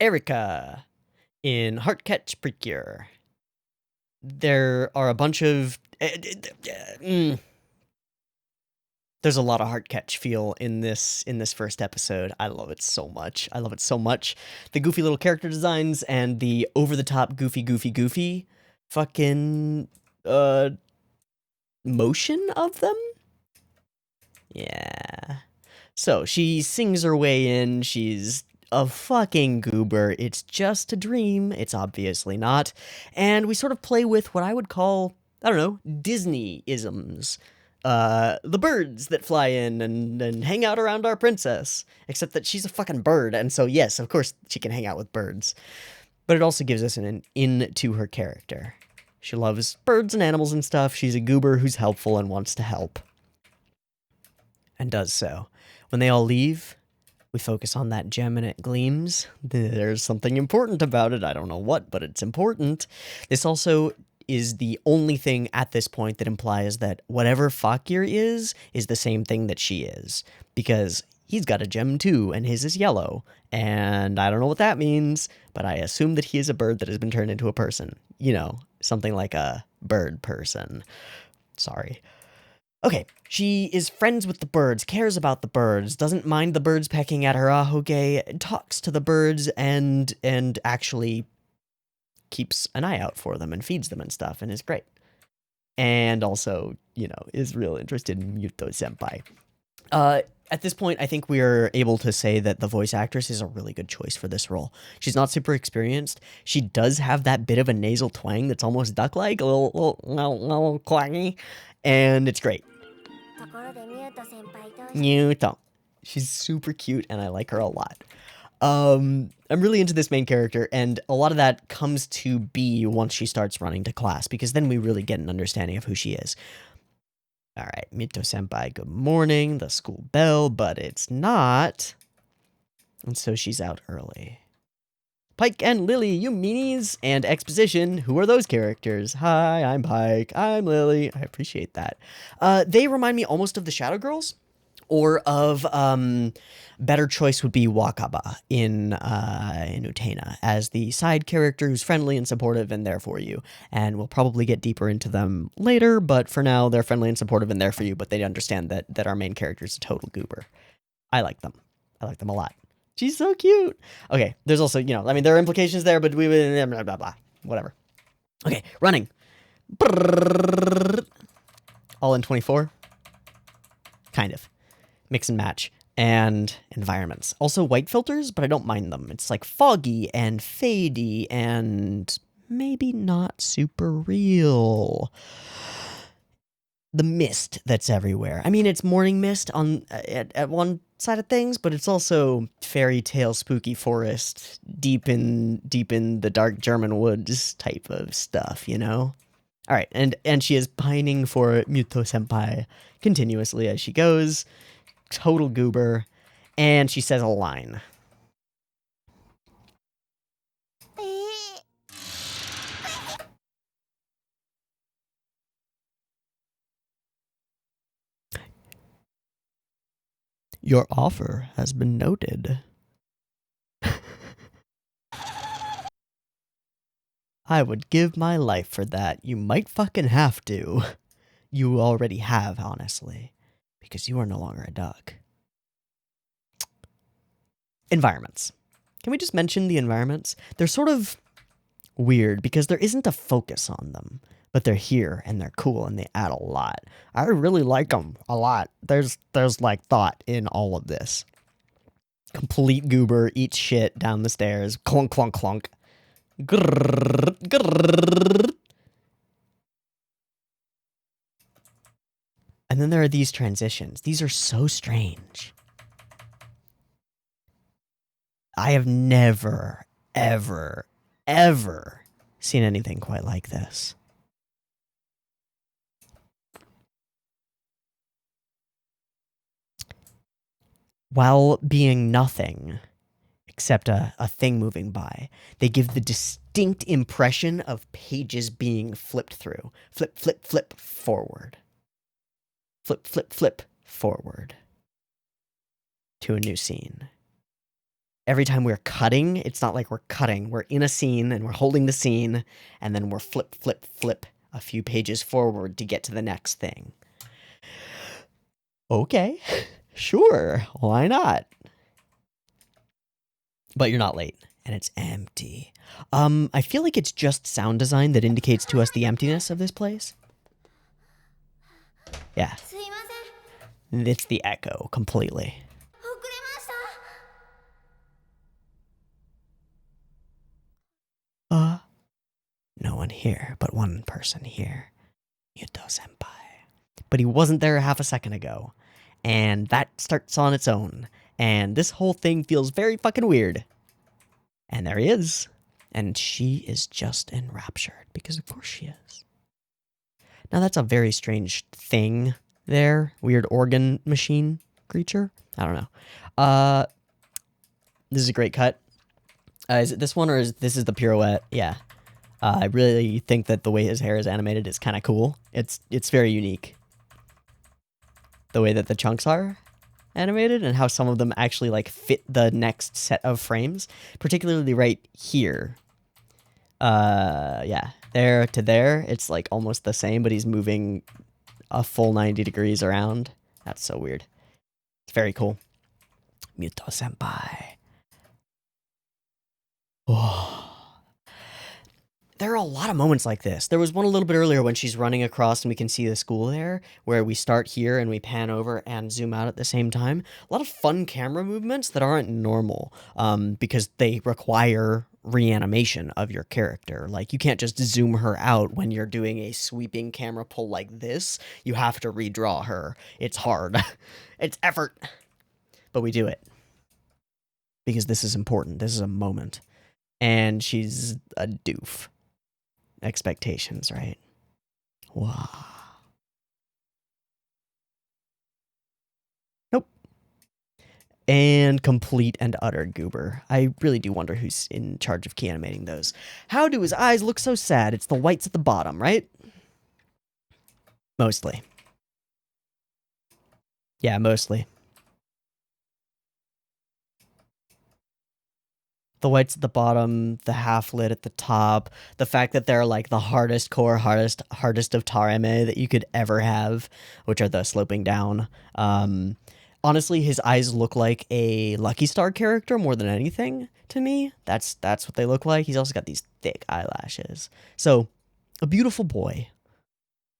Erica in Heartcatch Precure. There are a bunch of there's a lot of Heartcatch feel in this first episode. I love it so much. I love it so much. The goofy little character designs and the over-the-top goofy fucking motion of them. Yeah. So she sings her way in. She's a fucking goober. It's just a dream. It's obviously not. And we sort of play with what I would call, I don't know, Disney-isms. The birds that fly in and hang out around our princess. Except that she's a fucking bird, and so yes, of course she can hang out with birds. But it also gives us an in to her character. She loves birds and animals and stuff. She's a goober who's helpful and wants to help. And does so. When they all leave, we focus on that gem and it gleams. There's something important about it. I don't know what, but it's important. This also is the only thing at this point that implies that whatever Fakir is the same thing that she is. Because he's got a gem too, and his is yellow. And I don't know what that means, but I assume that he is a bird that has been turned into a person. You know, something like a bird person. Sorry. Okay, she is friends with the birds, cares about the birds, doesn't mind the birds pecking at her ahoge, talks to the birds, and actually keeps an eye out for them and feeds them and stuff, and is great. And also, you know, is real interested in Muto Senpai. At this point, I think we are able to say that the voice actress is a really good choice for this role. She's not super experienced. She does have that bit of a nasal twang that's almost duck-like, a little clangy, and it's great. Muto. She's super cute, and I like her a lot. I'm really into this main character, and a lot of that comes to be once she starts running to class, because then we really get an understanding of who she is. Alright, Mito-senpai, good morning, the school bell, but it's not. And so she's out early. Pike and Lily, you meanies, and exposition, who are those characters? Hi, I'm Pike, I'm Lily, I appreciate that. They remind me almost of the Shadow Girls, Or of better choice would be Wakaba in Utena as the side character who's friendly and supportive and there for you. And we'll probably get deeper into them later, but for now they're friendly and supportive and there for you, but they understand that our main character is a total goober. I like them. I like them a lot. She's so cute. Okay, there's also, you know, I mean, there are implications there, but we blah, blah, blah, whatever. Okay, running. All in 24. Kind of. Mix and match. And environments. Also white filters, but I don't mind them. It's like foggy and fadey and maybe not super real. The mist that's everywhere. I mean, it's morning mist on at one side of things, but it's also fairy tale spooky forest deep in the dark German woods type of stuff, you know? All right, and she is pining for Muto senpai continuously as she goes. Total goober, and she says a line. Your offer has been noted. I would give my life for that. You might fucking have to. You already have, honestly, because you are no longer a duck. Environments. Can we just mention the environments? They're sort of weird because there isn't a focus on them, but they're here and they're cool and they add a lot. I really like them a lot. There's like thought in all of this. Complete goober eats shit down the stairs. Clunk, clunk, clunk. Grrr, grrr. And then there are these transitions. These are so strange. I have never, ever, ever seen anything quite like this. While being nothing, except a thing moving by, they give the distinct impression of pages being flipped through. Flip, flip, flip, forward. Flip, flip, flip, forward. To a new scene. Every time we're cutting, it's not like we're cutting. We're in a scene, and we're holding the scene, and then we're flip, flip, flip a few pages forward to get to the next thing. Okay, sure, why not? But you're not late, and it's empty. I feel like it's just sound design that indicates to us the emptiness of this place. Yeah. It's the echo, completely. No one here, but one person here. Muto senpai. But he wasn't there half a second ago. And that starts on its own. And this whole thing feels very fucking weird. And there he is. And she is just enraptured, because of course she is. Now that's a very strange thing there. Weird organ machine creature. I don't know. This is a great cut. Is it this one or is this the pirouette? Yeah. I really think that the way his hair is animated is kind of cool. It's very unique. The way that the chunks are animated and how some of them actually like fit the next set of frames, particularly right here. Yeah, there to there, it's like almost the same, but he's moving a full 90 degrees around. That's so weird. It's very cool. Muto senpai. Oh. There are a lot of moments like this. There was one a little bit earlier when she's running across and we can see the school there, where we start here and we pan over and zoom out at the same time. A lot of fun camera movements that aren't normal, because they require reanimation of your character. Like, you can't just zoom her out when you're doing a sweeping camera pull like this. You have to redraw her. It's hard. It's effort. But we do it. Because this is important. This is a moment. And she's a doof. Expectations, right? Wow. Nope. And complete and utter goober. I really do wonder who's in charge of key animating those. How do his eyes look so sad? It's the whites at the bottom, right? Mostly. Yeah, mostly. The whites at the bottom, the half lit at the top, the fact that they're like the hardest core, hardest of Tareme that you could ever have, which are the sloping down. Honestly, his eyes look like a Lucky Star character more than anything to me. That's what they look like. He's also got these thick eyelashes. So, a beautiful boy.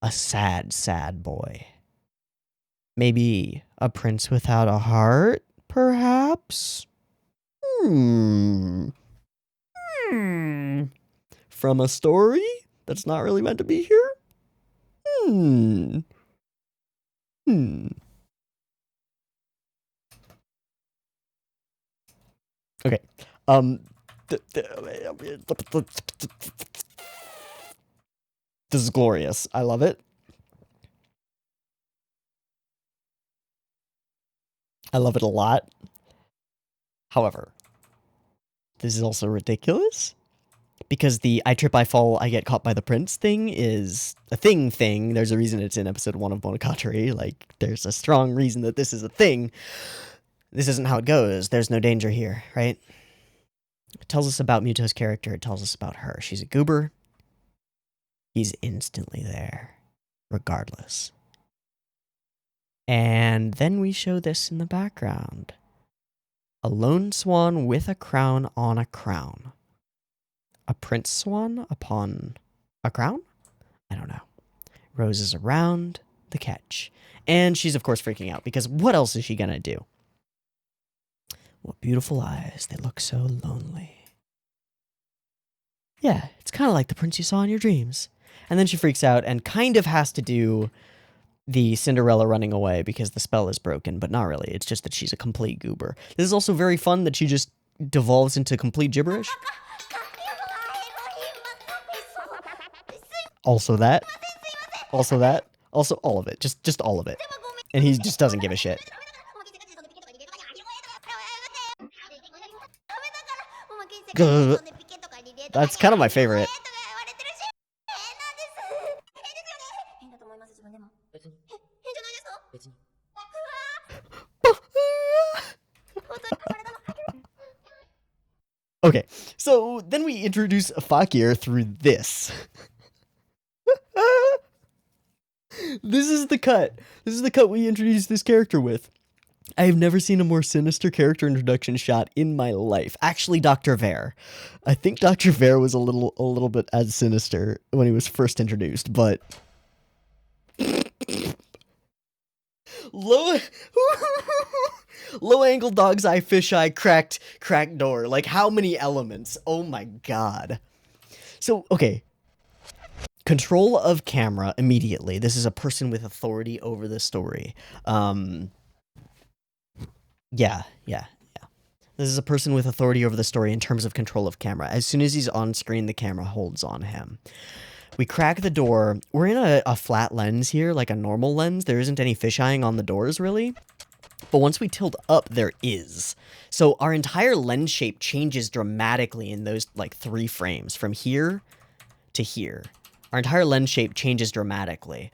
A sad, sad boy. Maybe a prince without a heart, perhaps? From a story that's not really meant to be here? Okay. This is glorious. I love it. I love it a lot. However, this is also ridiculous because the I trip, I fall, I get caught by the prince thing is a thing. There's a reason it's in episode 1 of Monogatari. Like, there's a strong reason that this is a thing. This isn't how it goes. There's no danger here, right? It tells us about Muto's character. It tells us about her. She's a goober. He's instantly there, regardless. And then we show this in the background. A lone swan with a crown on a crown. A prince swan upon a crown? I don't know. Roses around the catch. And she's, of course, freaking out because what else is she gonna do? What beautiful eyes. They look so lonely. Yeah, it's kind of like the prince you saw in your dreams. And then she freaks out and kind of has to do the Cinderella running away because the spell is broken, but not really. It's just that she's a complete goober. This is also very fun that she just devolves into complete gibberish. Also that. Also that. Also all of it. Just all of it. And he just doesn't give a shit. That's kind of my favorite. Okay, so then we introduce Fakir through this. This is the cut. This is the cut we introduced this character with. I have never seen a more sinister character introduction shot in my life. Actually, Dr. Vare. I think Dr. Vare was a little bit as sinister when he was first introduced, but low angle dog's eye, fisheye, cracked door. Like, how many elements? Oh my god. So, okay. Control of camera immediately. This is a person with authority over the story. Yeah. This is a person with authority over the story in terms of control of camera. As soon as he's on screen, the camera holds on him. We crack the door. We're in a flat lens here, like a normal lens. There isn't any fisheyeing on the doors, really. But once we tilt up, there is. So our entire lens shape changes dramatically in those, like, 3 frames. From here to here. Our entire lens shape changes dramatically.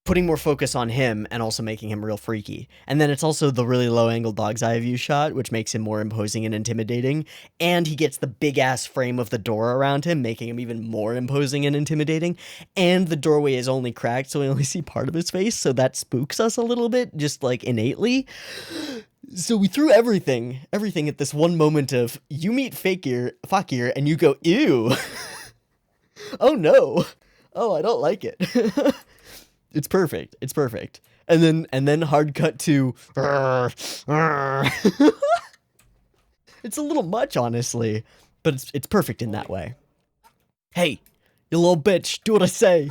Putting more focus on him and also making him real freaky. And then it's also the really low-angle dog's eye view shot, which makes him more imposing and intimidating. And he gets the big-ass frame of the door around him, making him even more imposing and intimidating. And the doorway is only cracked, so we only see part of his face, so that spooks us a little bit, just, like, innately. So we threw everything at this one moment of, you meet Fakir, and you go, ew. Oh, no. Oh, I don't like it. It's perfect. It's perfect. And then hard cut to it's a little much, honestly, but it's perfect in that way. Hey, you little bitch, do what I say.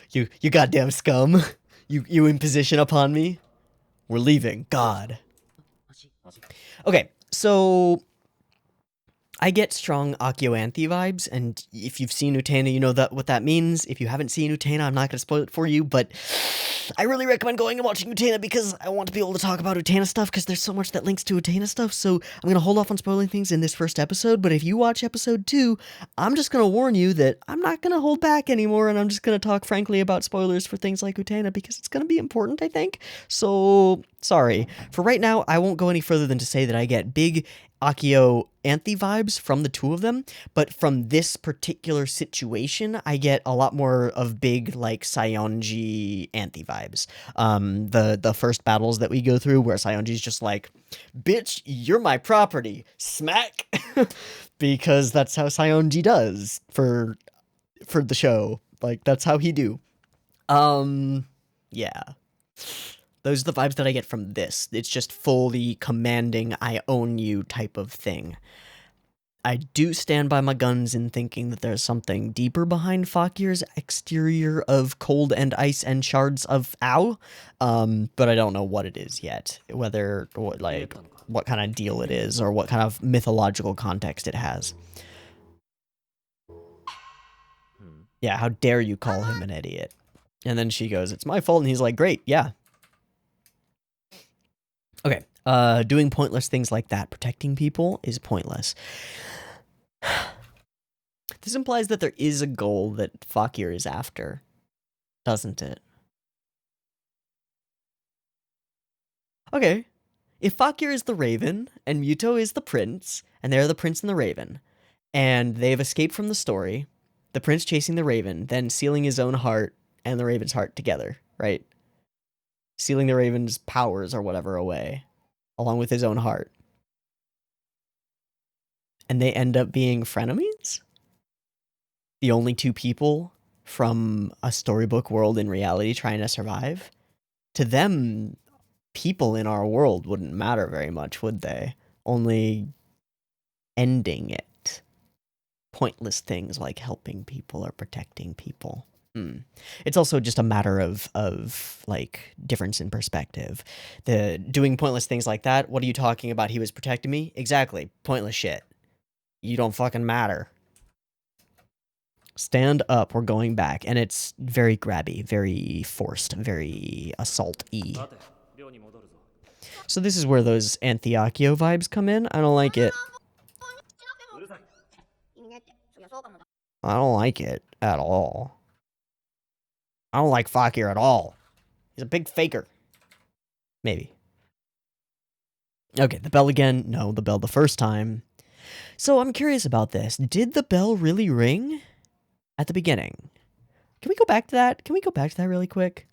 You goddamn scum. You imposition upon me. We're leaving. God. Okay, so I get strong Akio-Anthe vibes, and if you've seen Utena, you know what that means. If you haven't seen Utena, I'm not going to spoil it for you, but I really recommend going and watching Utena because I want to be able to talk about Utena stuff because there's so much that links to Utena stuff, so I'm going to hold off on spoiling things in this first episode, but if you watch episode 2, I'm just going to warn you that I'm not going to hold back anymore, and I'm just going to talk frankly about spoilers for things like Utena because it's going to be important, I think. So, sorry. For right now, I won't go any further than to say that I get big Akio-Anthe vibes from the two of them, but from this particular situation, I get a lot more of big, like, Saionji-Anthe vibes. The first battles that we go through where Saionji's just like, bitch, you're my property, smack! Because that's how Saionji does for the show. Like, that's how he do. Yeah. Those are the vibes that I get from this. It's just fully commanding, I own you type of thing. I do stand by my guns in thinking that there's something deeper behind Fakir's exterior of cold and ice and shards of ow, but I don't know what it is yet. Whether, what kind of deal it is, or what kind of mythological context it has. Yeah, how dare you call him an idiot? And then she goes, it's my fault, and he's like, great, yeah. Okay, doing pointless things like that, protecting people, is pointless. This implies that there is a goal that Fakir is after, doesn't it? Okay, if Fakir is the Raven, and Muto is the Prince, and they're the Prince and the Raven, and they've escaped from the story, the Prince chasing the Raven, then sealing his own heart and the Raven's heart together, right? Sealing the Raven's powers or whatever away, along with his own heart. And they end up being frenemies? The only two people from a storybook world in reality trying to survive? To them, people in our world wouldn't matter very much, would they? Only ending it. Pointless things like helping people or protecting people. It's also just a matter of like difference in perspective. Doing pointless things like that. What are you talking about? He was protecting me? Exactly. Pointless shit. You don't fucking matter. Stand up. We're going back, and it's very grabby, very forced, very assault-y. So this is where those Anthiakio vibes come in. I don't like it. I don't like it at all. I don't like Fakir at all. He's a big faker. Maybe. Okay, the bell again. No, the bell the first time. So I'm curious about this. Did the bell really ring at the beginning? Can we go back to that? Can we go back to that really quick?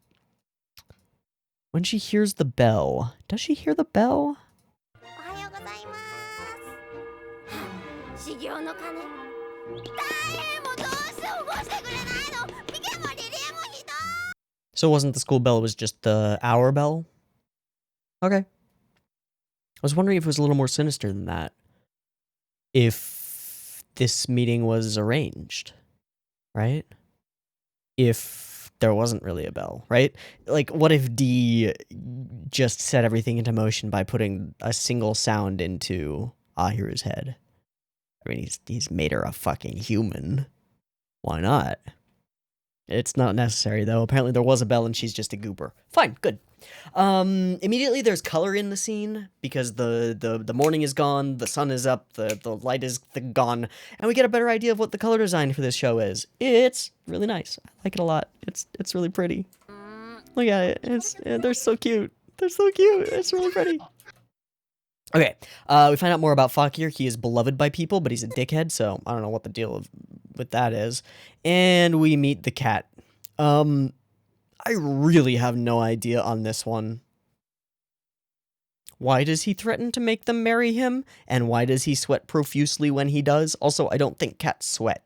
When she hears the bell, does she hear the bell? So it wasn't the school bell, it was just the hour bell? Okay. I was wondering if it was a little more sinister than that. If this meeting was arranged, right? If there wasn't really a bell, right? Like, what if D just set everything into motion by putting a single sound into Ahiru's head? I mean, he's made her a fucking human. Why not? It's not necessary, though. Apparently there was a bell and she's just a goober. Fine, good. Immediately there's color in the scene because the morning is gone, the sun is up, the light is gone, and we get a better idea of what the color design for this show is. It's really nice. I like it a lot. It's really pretty. Look at it. They're so cute. They're so cute. It's really pretty. Okay, we find out more about Fakir. He is beloved by people, but he's a dickhead, so I don't know what the deal with that is. And we meet the cat. I really have no idea on this one. Why does he threaten to make them marry him? And why does he sweat profusely when he does? Also, I don't think cats sweat.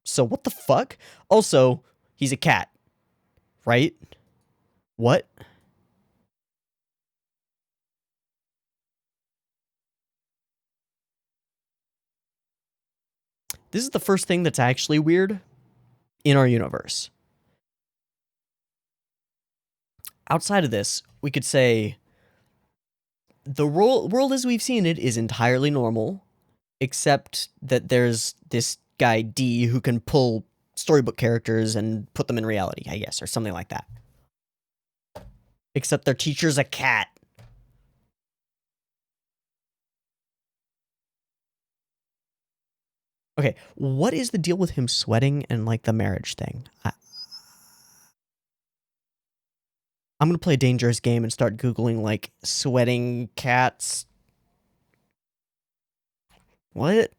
So what the fuck? Also, he's a cat. Right? What? This is the first thing that's actually weird in our universe. Outside of this, we could say the world as we've seen it is entirely normal. except that there's this guy D who can pull storybook characters and put them in reality, I guess, or something like that. Except their teacher's a cat. Okay, what is the deal with him sweating and, like, the marriage thing? I'm gonna play a dangerous game and start Googling, like, sweating cats. What?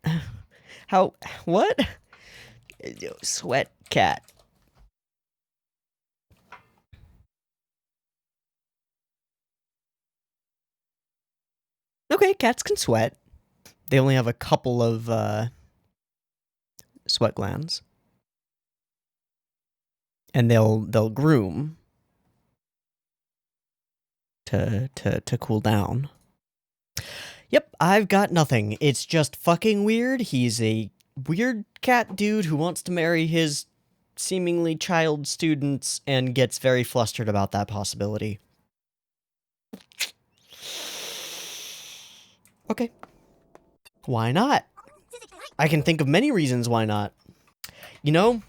How? What? Sweat cat. Okay, cats can sweat. They only have a couple of sweat glands, and they'll groom to cool down. Yep, I've got nothing. It's just fucking weird. He's a weird cat dude who wants to marry his seemingly child students and gets very flustered about that possibility. Okay. Why not? I can think of many reasons why not. You know,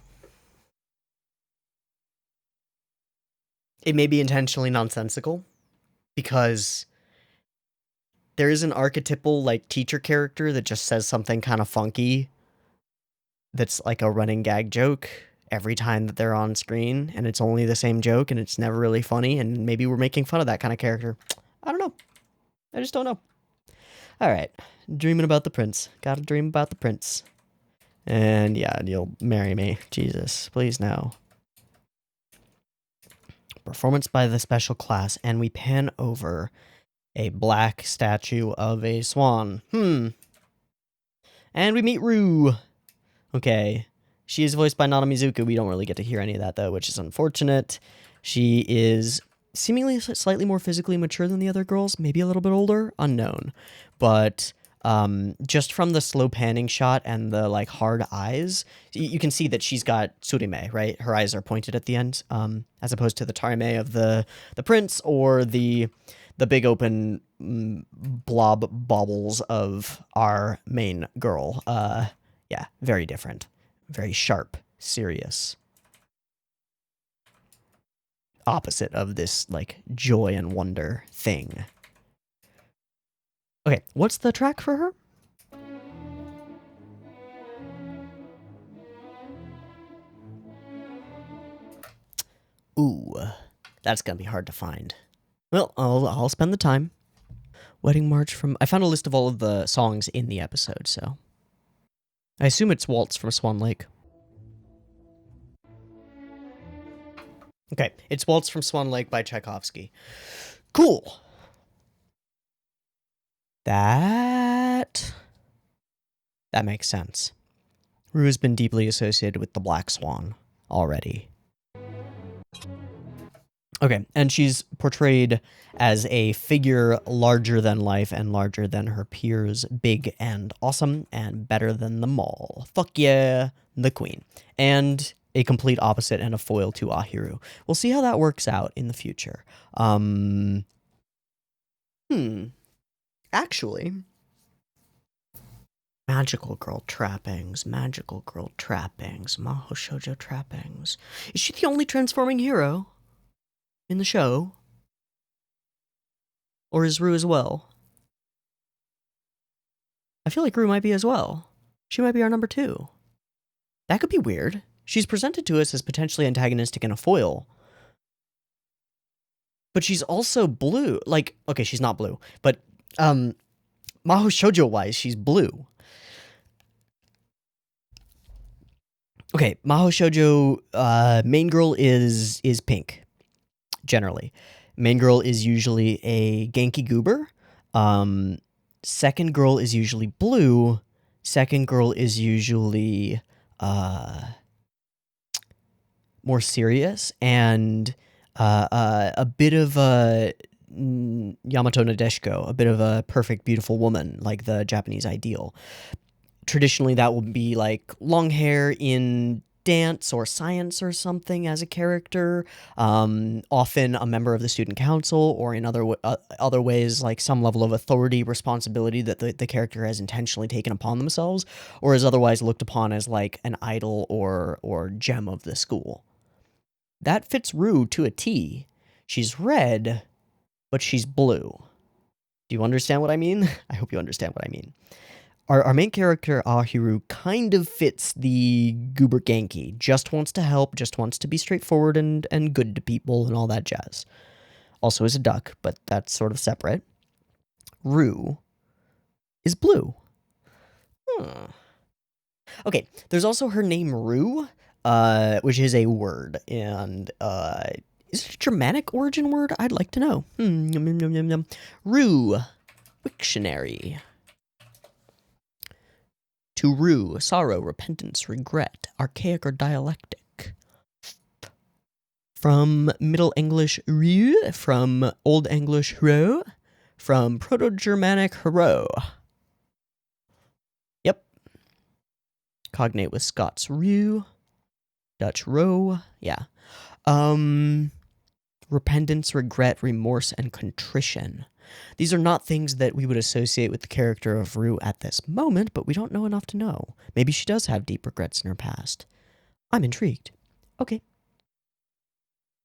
it may be intentionally nonsensical because there is an archetypal, like, teacher character that just says something kind of funky that's like a running gag joke every time that they're on screen, and it's only the same joke and it's never really funny, and maybe we're making fun of that kind of character. I don't know. I just don't know. Alright, dreaming about the prince. Gotta dream about the prince. And yeah, you'll marry me. Jesus, please no. Performance by the special class, and we pan over a black statue of a swan. And we meet Rue. Okay. She is voiced by Nana Mizuku. We don't really get to hear any of that, though, which is unfortunate. She is seemingly slightly more physically mature than the other girls. Maybe a little bit older. Unknown. But just from the slow panning shot and the, like, hard eyes, you can see that she's got surime, right? Her eyes are pointed at the end, as opposed to the tarime of the prince or the big open blob baubles of our main girl. Yeah, very different. Very sharp, serious. Opposite of this, like, joy and wonder thing. Okay, what's the track for her? Ooh, that's gonna be hard to find. Well, I'll spend the time. Wedding March from... I found a list of all of the songs in the episode, so... I assume it's Waltz from Swan Lake. Okay, it's Waltz from Swan Lake by Tchaikovsky. Cool. That makes sense. Rue has been deeply associated with the Black Swan already. Okay, and she's portrayed as a figure larger than life and larger than her peers, big and awesome and better than them all. Fuck yeah, the queen. And a complete opposite and a foil to Ahiru. We'll see how that works out in the future. Actually, magical girl trappings, Maho Shoujo trappings. Is she the only transforming hero in the show? Or is Rue as well? I feel like Rue might be as well. She might be our number 2. That could be weird. She's presented to us as potentially antagonistic and a foil. But she's also blue. Like, okay, she's not blue. But, Maho Shoujo-wise, she's blue. Okay, Maho Shoujo, main girl is pink. Generally. Main girl is usually a Genki Goober. Second girl is usually blue. Second girl is usually more serious and a bit of a Yamato Nadeshiko, a bit of a perfect, beautiful woman, like the Japanese ideal. Traditionally, that would be like long hair in dance or science or something as a character, often a member of the student council, or in other ways, like some level of authority, responsibility that the character has intentionally taken upon themselves, or is otherwise looked upon as like an idol or gem of the school. That fits Rue to a T. She's red, but she's blue. Do you understand what I mean? I hope you understand what I mean. Our main character, Ahiru, kind of fits the Goober Genki. Just wants to help, just wants to be straightforward and good to people and all that jazz. Also is a duck, but that's sort of separate. Rue is blue. Okay, there's also her name Rue, which is a word, and is it a Germanic origin word? I'd like to know. Rue, Wiktionary. To rue, sorrow, repentance, regret, archaic or dialectic. From Middle English rue, from Old English hro, from Proto-Germanic hero. Yep. Cognate with Scots rue, Dutch row, yeah. Repentance, regret, remorse, and contrition. These are not things that we would associate with the character of Rue at this moment, but we don't know enough to know. Maybe she does have deep regrets in her past. I'm intrigued. Okay.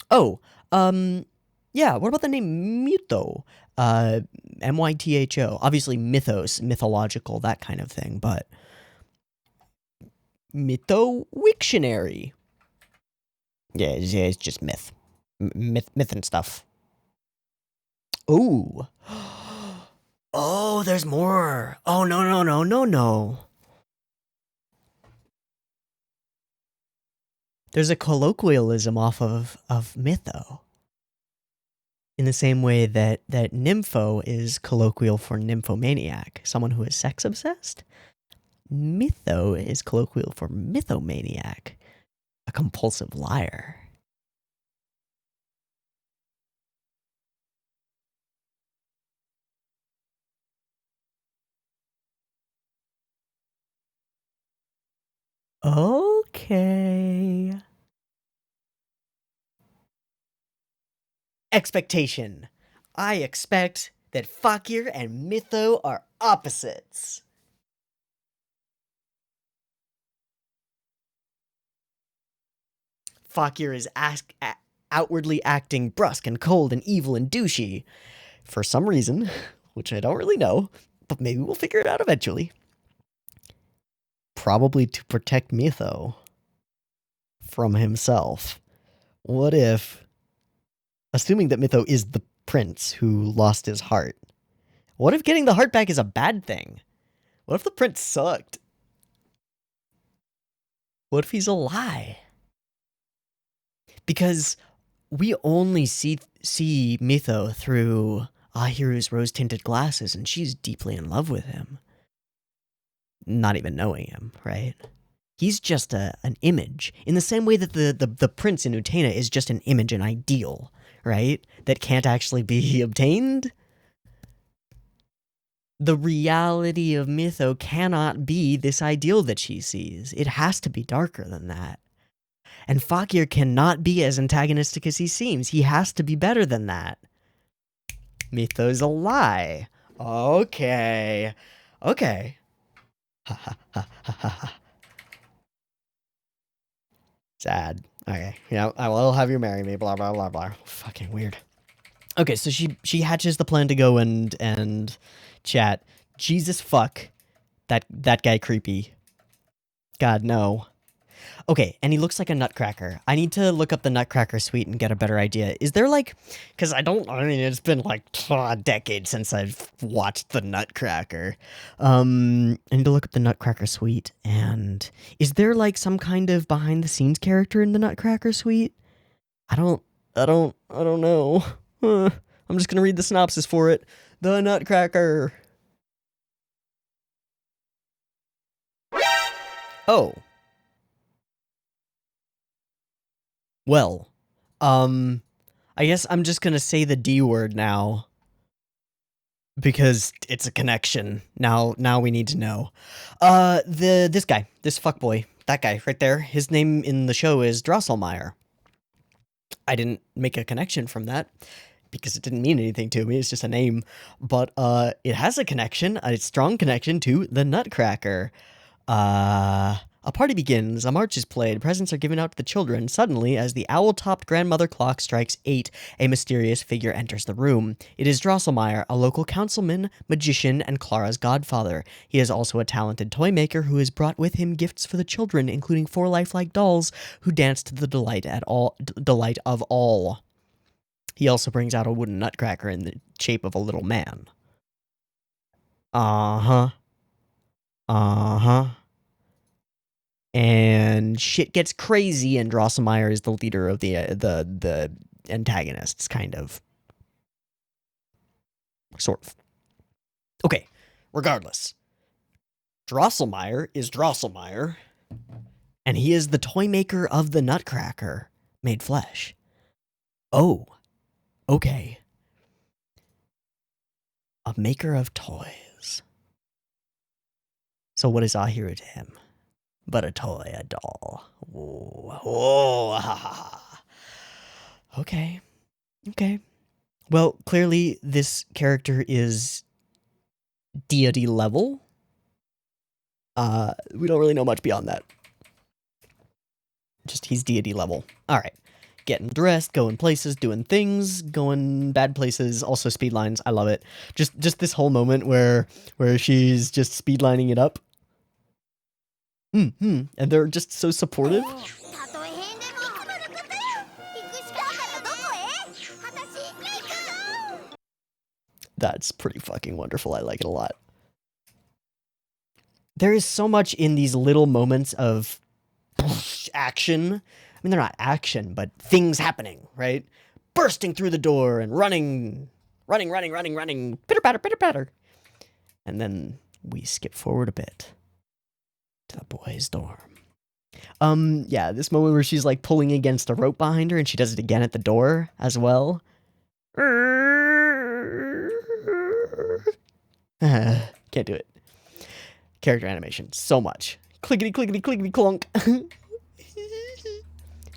Oh, yeah, what about the name Mytho? M-Y-T-H-O. Obviously mythos, mythological, that kind of thing, but Mytho Wiktionary. Yeah, it's just myth. Myth and stuff. Oh. Oh, there's more. Oh, no. There's a colloquialism off of mytho. In the same way that nympho is colloquial for nymphomaniac, someone who is sex obsessed. Mytho is colloquial for mythomaniac, a compulsive liar. Okay. Expectation. I expect that Fakir and Mytho are opposites. Fakir is outwardly acting brusque and cold and evil and douchey. For some reason, which I don't really know, but maybe we'll figure it out eventually. Probably to protect Mytho from himself. What if, assuming that Mytho is the prince who lost his heart, what if getting the heart back is a bad thing? What if the prince sucked? What if he's a lie? Because we only see Mytho through Ahiru's rose-tinted glasses, and she's deeply in love with him. Not even knowing him, right? He's just an image. In the same way that the prince in Utena is just an image, an ideal, right? That can't actually be obtained. The reality of Mytho cannot be this ideal that she sees. It has to be darker than that. And Fakir cannot be as antagonistic as he seems. He has to be better than that. Mytho's a lie. Okay. Sad. Okay. Yeah, I will have you marry me, blah, blah, blah, blah. Fucking weird. Okay, so she hatches the plan to go and chat. Jesus fuck. That guy creepy. God, no. Okay, and he looks like a nutcracker. I need to look up the Nutcracker suite and get a better idea. Is there like... Because I mean, it's been like a decade since I've watched the Nutcracker. I need to look up the Nutcracker suite, and... Is there like some kind of behind-the-scenes character in the Nutcracker suite? I don't know. I'm just gonna read the synopsis for it. The Nutcracker. Oh. Well, I guess I'm just gonna say the D word now. Because it's a connection. Now we need to know. This guy, this fuckboy, that guy right there, his name in the show is Drosselmeyer. I didn't make a connection from that because it didn't mean anything to me. It's just a name. But it has a connection, a strong connection to the Nutcracker. A party begins, a march is played, presents are given out to the children. Suddenly, as the owl-topped grandmother clock strikes 8, a mysterious figure enters the room. It is Drosselmeyer, a local councilman, magician, and Clara's godfather. He is also a talented toy maker who has brought with him gifts for the children, including 4 lifelike dolls who dance to the delight of all. He also brings out a wooden nutcracker in the shape of a little man. Uh-huh. And shit gets crazy, and Drosselmeyer is the leader of the antagonists, kind of. Sort of. Okay, regardless. Drosselmeyer is Drosselmeyer, and he is the toy maker of the Nutcracker, made flesh. Oh, okay. A maker of toys. So what is Ahiru to him? But a toy, a doll. Okay. Well, clearly this character is deity level. We don't really know much beyond that. Just he's deity level. All right. Getting dressed, going places, doing things, going bad places, also speed lines. I love it. Just this whole moment where she's just speed lining it up. And they're just so supportive. That's pretty fucking wonderful. I like it a lot. There is so much in these little moments of action. I mean, they're not action, but things happening, right? Bursting through the door and running. Pitter patter. And then we skip forward a bit to the boys' dorm. Yeah, this moment where she's like pulling against a rope behind her, and she does it again at the door as well. Can't do it. Character animation, so much. Clickety clickety clickety clunk.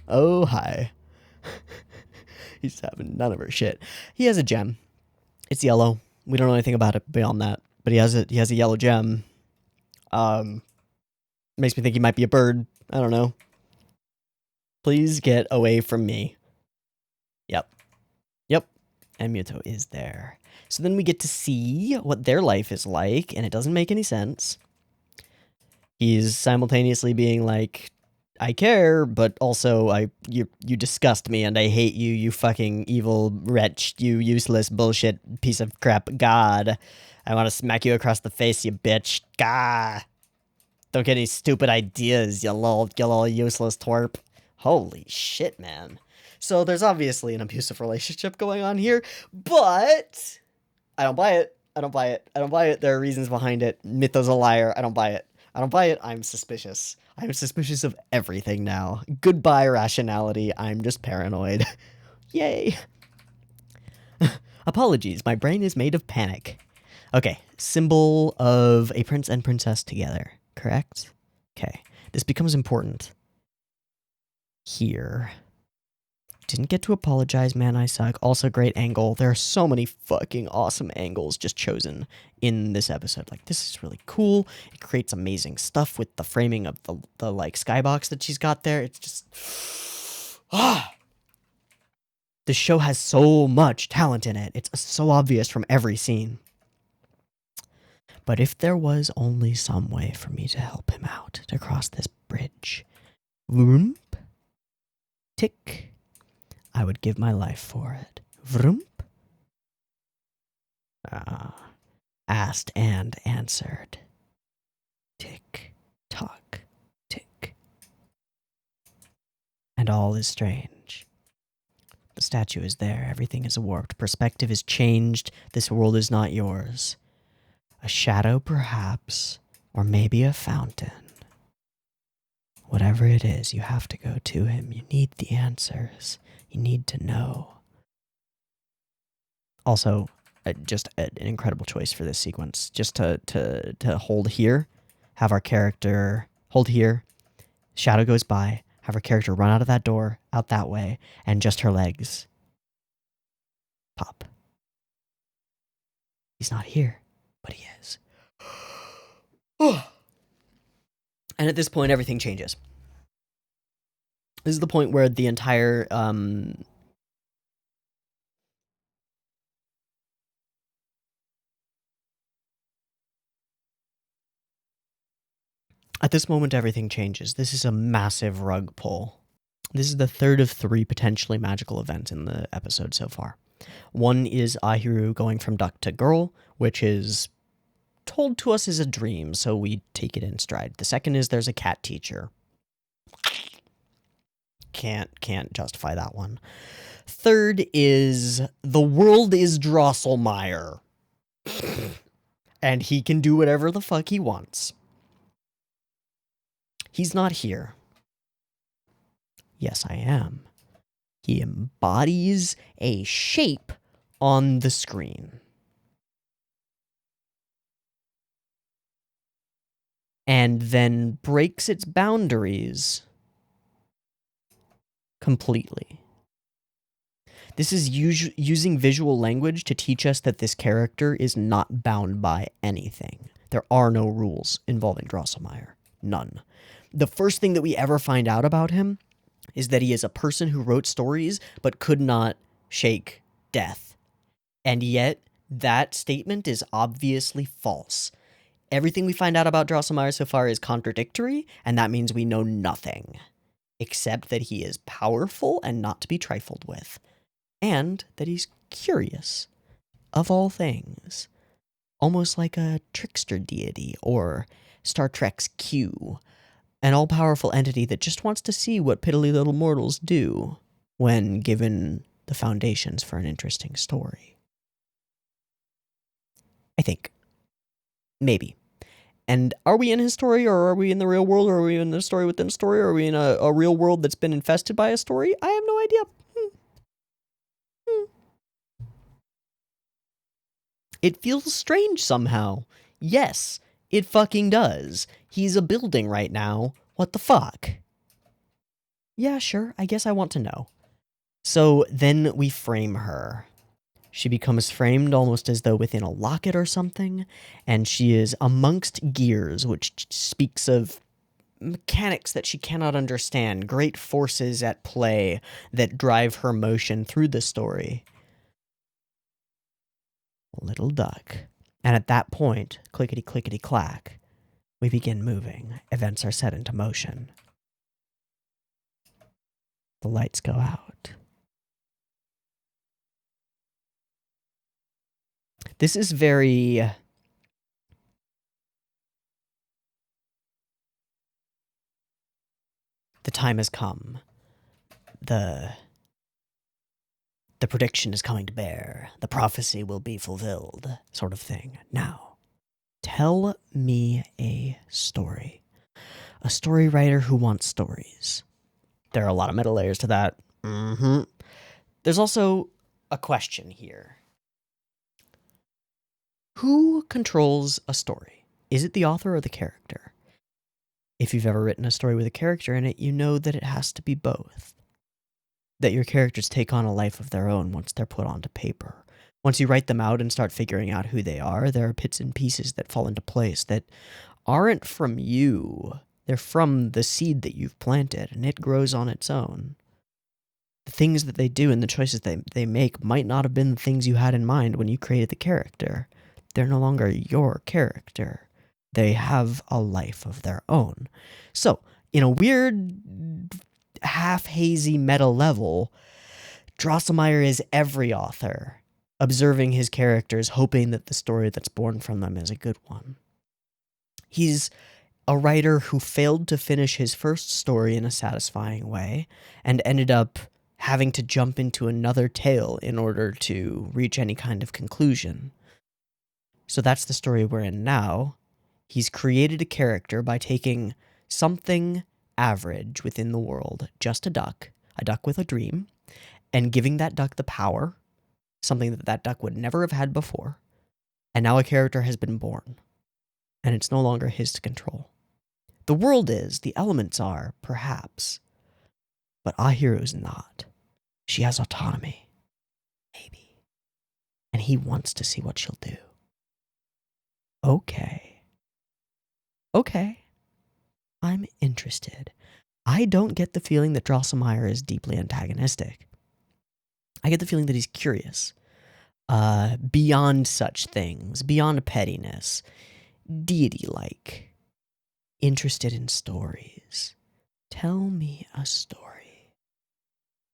Oh hi. He's having none of her shit. He has a gem. It's yellow. We don't know anything about it beyond that, but he has a yellow gem. Makes me think he might be a bird. I don't know. Please get away from me. Yep. And Muto is there. So then we get to see what their life is like, and it doesn't make any sense. He's simultaneously being like, I care, but also you disgust me and I hate you, you fucking evil wretch, you useless bullshit piece of crap. God, I want to smack you across the face, you bitch. God. Don't get any stupid ideas, you little useless twerp. Holy shit, man. So there's obviously an abusive relationship going on here, but I don't buy it. There are reasons behind it. Mytho's a liar. I don't buy it. I'm suspicious. I'm suspicious of everything now. Goodbye, rationality. I'm just paranoid. Yay. Apologies. My brain is made of panic. Okay. Symbol of a prince and princess together. Correct? Okay. This becomes important. Here. Didn't get to apologize, man, I suck. Also, great angle. There are so many fucking awesome angles just chosen in this episode. Like, this is really cool. It creates amazing stuff with the framing of the like, skybox that she's got there. It's just... The show has so much talent in it. It's so obvious from every scene. But if there was only some way for me to help him out, to cross this bridge... Vroom. Tick. I would give my life for it. Vroom. Asked and answered. Tick, tock, tick. And all is strange. The statue is there. Everything is warped. Perspective is changed. This world is not yours. A shadow, perhaps, or maybe a fountain. Whatever it is, you have to go to him. You need the answers. You need to know. Also, just an incredible choice for this sequence. Just to hold here, have our character hold here, Shadow goes by, have her character run out of that door, out that way, and just her legs pop. He's not here, but he is. And at this point, everything changes. This is the point where the entire at this moment, everything changes. This is a massive rug pull. This is the third of 3 potentially magical events in the episode so far. One is Ahiru going from duck to girl, which is told to us as a dream, so we take it in stride. The second is there's a cat teacher. Can't justify that one. Third is the world is Drosselmeyer. And he can do whatever the fuck he wants. He's not here. Yes, I am. He embodies a shape on the screen. And then breaks its boundaries completely. This is using visual language to teach us that this character is not bound by anything. There are no rules involving Drosselmeyer. None. The first thing that we ever find out about him is that he is a person who wrote stories but could not shake death. And yet, that statement is obviously false. Everything we find out about Drosselmeyer so far is contradictory, and that means we know nothing. Except that he is powerful and not to be trifled with. And that he's curious, of all things. Almost like a trickster deity, or Star Trek's Q. An all-powerful entity that just wants to see what piddly little mortals do when given the foundations for an interesting story. I think. Maybe. And are we in his story, or are we in the real world, or are we in the story within a story, or are we in a real world that's been infested by a story? I have no idea. It feels strange somehow. Yes, it fucking does. He's a building right now. What the fuck? Yeah, sure. I guess I want to know. So then we frame her. She becomes framed almost as though within a locket or something, and she is amongst gears, which speaks of mechanics that she cannot understand, great forces at play that drive her motion through the story. Little duck. And at that point, clickety-clickety-clack, we begin moving. Events are set into motion. The lights go out. This is very... The time has come. The prediction is coming to bear. The prophecy will be fulfilled, sort of thing. Now, tell me a story. A story writer who wants stories. There are a lot of meta layers to that. There's also a question here. Who controls a story? Is it the author or the character? If you've ever written a story with a character in it, you know that it has to be both. That your characters take on a life of their own once they're put onto paper. Once you write them out and start figuring out who they are, there are bits and pieces that fall into place that aren't from you. They're from the seed that you've planted, and it grows on its own. The things that they do and the choices they make might not have been the things you had in mind when you created the character. They're no longer your character. They have a life of their own. So, in a weird, half-hazy meta level, Drosselmeyer is every author, observing his characters, hoping that the story that's born from them is a good one. He's a writer who failed to finish his first story in a satisfying way, and ended up having to jump into another tale in order to reach any kind of conclusion. So that's the story we're in now. He's created a character by taking something average within the world, just a duck with a dream, and giving that duck the power, something that duck would never have had before, and now a character has been born, and it's no longer his to control. The world is, the elements are, perhaps. But Ahiru's not. She has autonomy. Maybe. And he wants to see what she'll do. Okay. Okay. I'm interested. I don't get the feeling that Drosselmeyer is deeply antagonistic. I get the feeling that he's curious. Beyond such things, beyond pettiness, deity-like. Interested in stories. Tell me a story.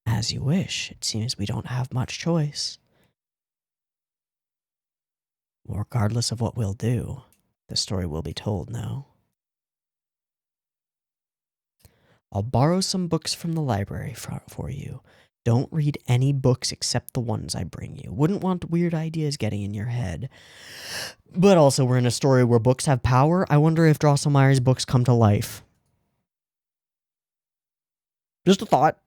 As you wish. It seems we don't have much choice. Regardless of what we'll do, the story will be told, no? I'll borrow some books from the library for you. Don't read any books except the ones I bring you. Wouldn't want weird ideas getting in your head. But also, we're in a story where books have power. I wonder if Drosselmeyer's books come to life. Just a thought.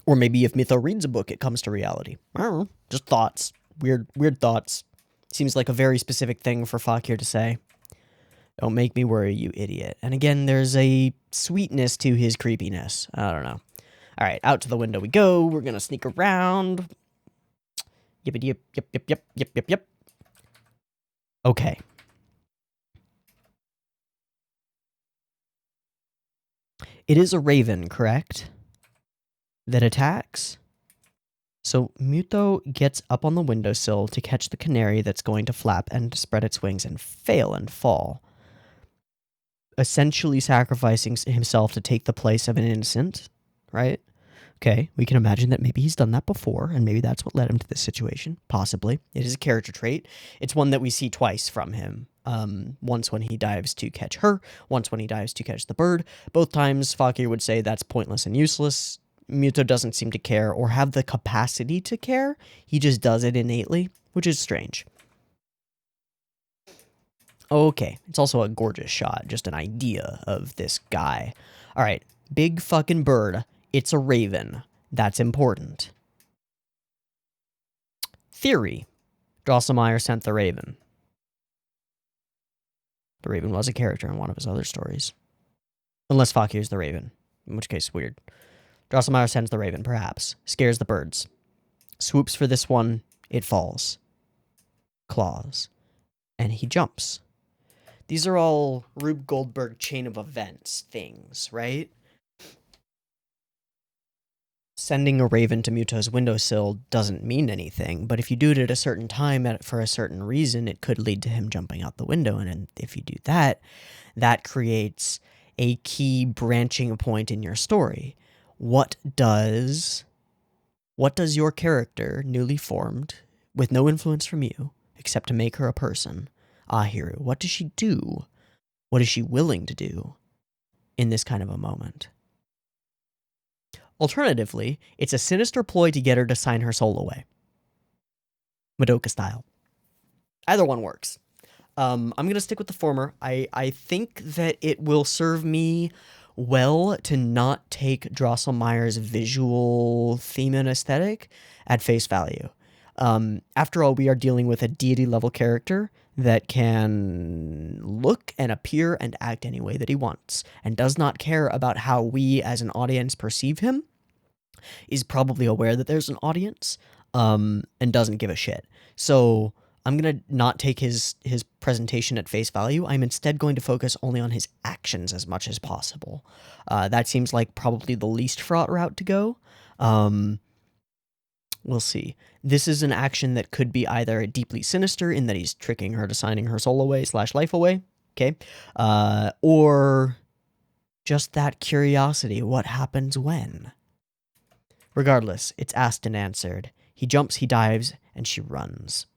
Or maybe if Mytho reads a book, it comes to reality. I don't know. Just thoughts. Weird thoughts. Seems like a very specific thing for Fakir to say. Don't make me worry, you idiot. And again, there's a sweetness to his creepiness. I don't know. All right, out to the window we go. We're going to sneak around. Yep. Okay. It is a raven, correct? That attacks? So Muto gets up on the windowsill to catch the canary that's going to flap and spread its wings and fail and fall. Essentially sacrificing himself to take the place of an innocent, right? Okay, we can imagine that maybe he's done that before, and maybe that's what led him to this situation. Possibly. It is a character trait. It's one that we see twice from him. Once when he dives to catch her, once when he dives to catch the bird. Both times, Fakir would say that's pointless and useless. Muto doesn't seem to care or have the capacity to care. He just does it innately, which is strange. Okay, it's also a gorgeous shot, just an idea of this guy. All right, big fucking bird. It's a raven. That's important. Theory. Drosselmeyer sent the raven. The raven was a character in one of his other stories. Unless Fakir's the raven, in which case weird. Drosselmeyer sends the raven, perhaps. Scares the birds. Swoops for this one. It falls. Claws. And he jumps. These are all Rube Goldberg chain of events things, right? Sending a raven to Muto's windowsill doesn't mean anything, but if you do it at a certain time for a certain reason, it could lead to him jumping out the window, and if you do that, that creates a key branching point in your story. What does your character, newly formed, with no influence from you, except to make her a person, Ahiru, what does she do? What is she willing to do in this kind of a moment? Alternatively, it's a sinister ploy to get her to sign her soul away. Madoka style. Either one works. I'm going to stick with the former. I think that it will serve me well to not take Drosselmeyer's visual theme and aesthetic at face value. After all, we are dealing with a deity-level character that can look and appear and act any way that he wants, and does not care about how we as an audience perceive him, is probably aware that there's an audience, and doesn't give a shit. So I'm going to not take his presentation at face value. I'm instead going to focus only on his actions as much as possible. That seems like probably the least fraught route to go. We'll see. This is an action that could be either deeply sinister in that he's tricking her to signing her soul away / life away, okay? Or just that curiosity, what happens when? Regardless, it's asked and answered. He jumps, he dives, and she runs.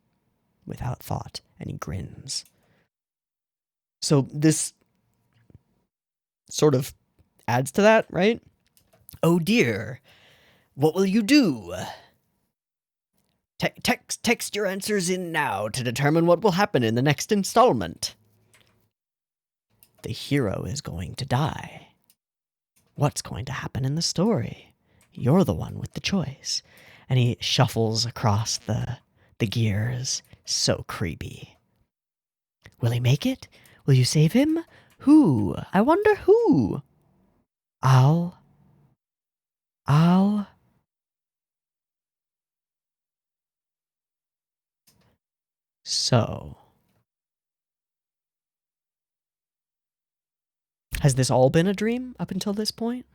Without thought, and he grins. So this sort of adds to that, right? Oh dear, what will you do? Text your answers in now to determine what will happen in the next installment. The hero is going to die. What's going to happen in the story? You're the one with the choice. And he shuffles across the gears. So creepy. Will he make it? Will you save him? Who? I wonder who? I'll... So... Has this all been a dream up until this point?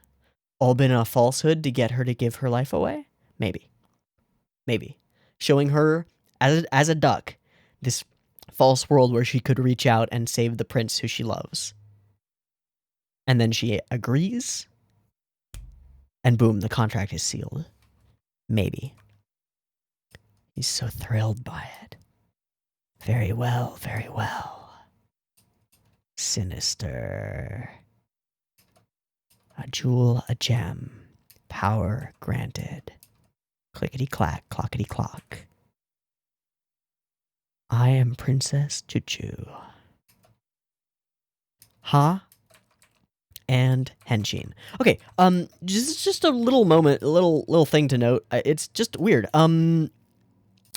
All been a falsehood to get her to give her life away? Maybe. Maybe. Showing her, as a duck, this false world where she could reach out and save the prince who she loves. And then she agrees, and boom, the contract is sealed. Maybe. He's so thrilled by it. Very well, very well. Sinister. A jewel, a gem. Power granted. Clickety-clack, clockety-clock. I am Princess Tutu. Ha and Henshin. Okay, just a little moment, a little thing to note. It's just weird. And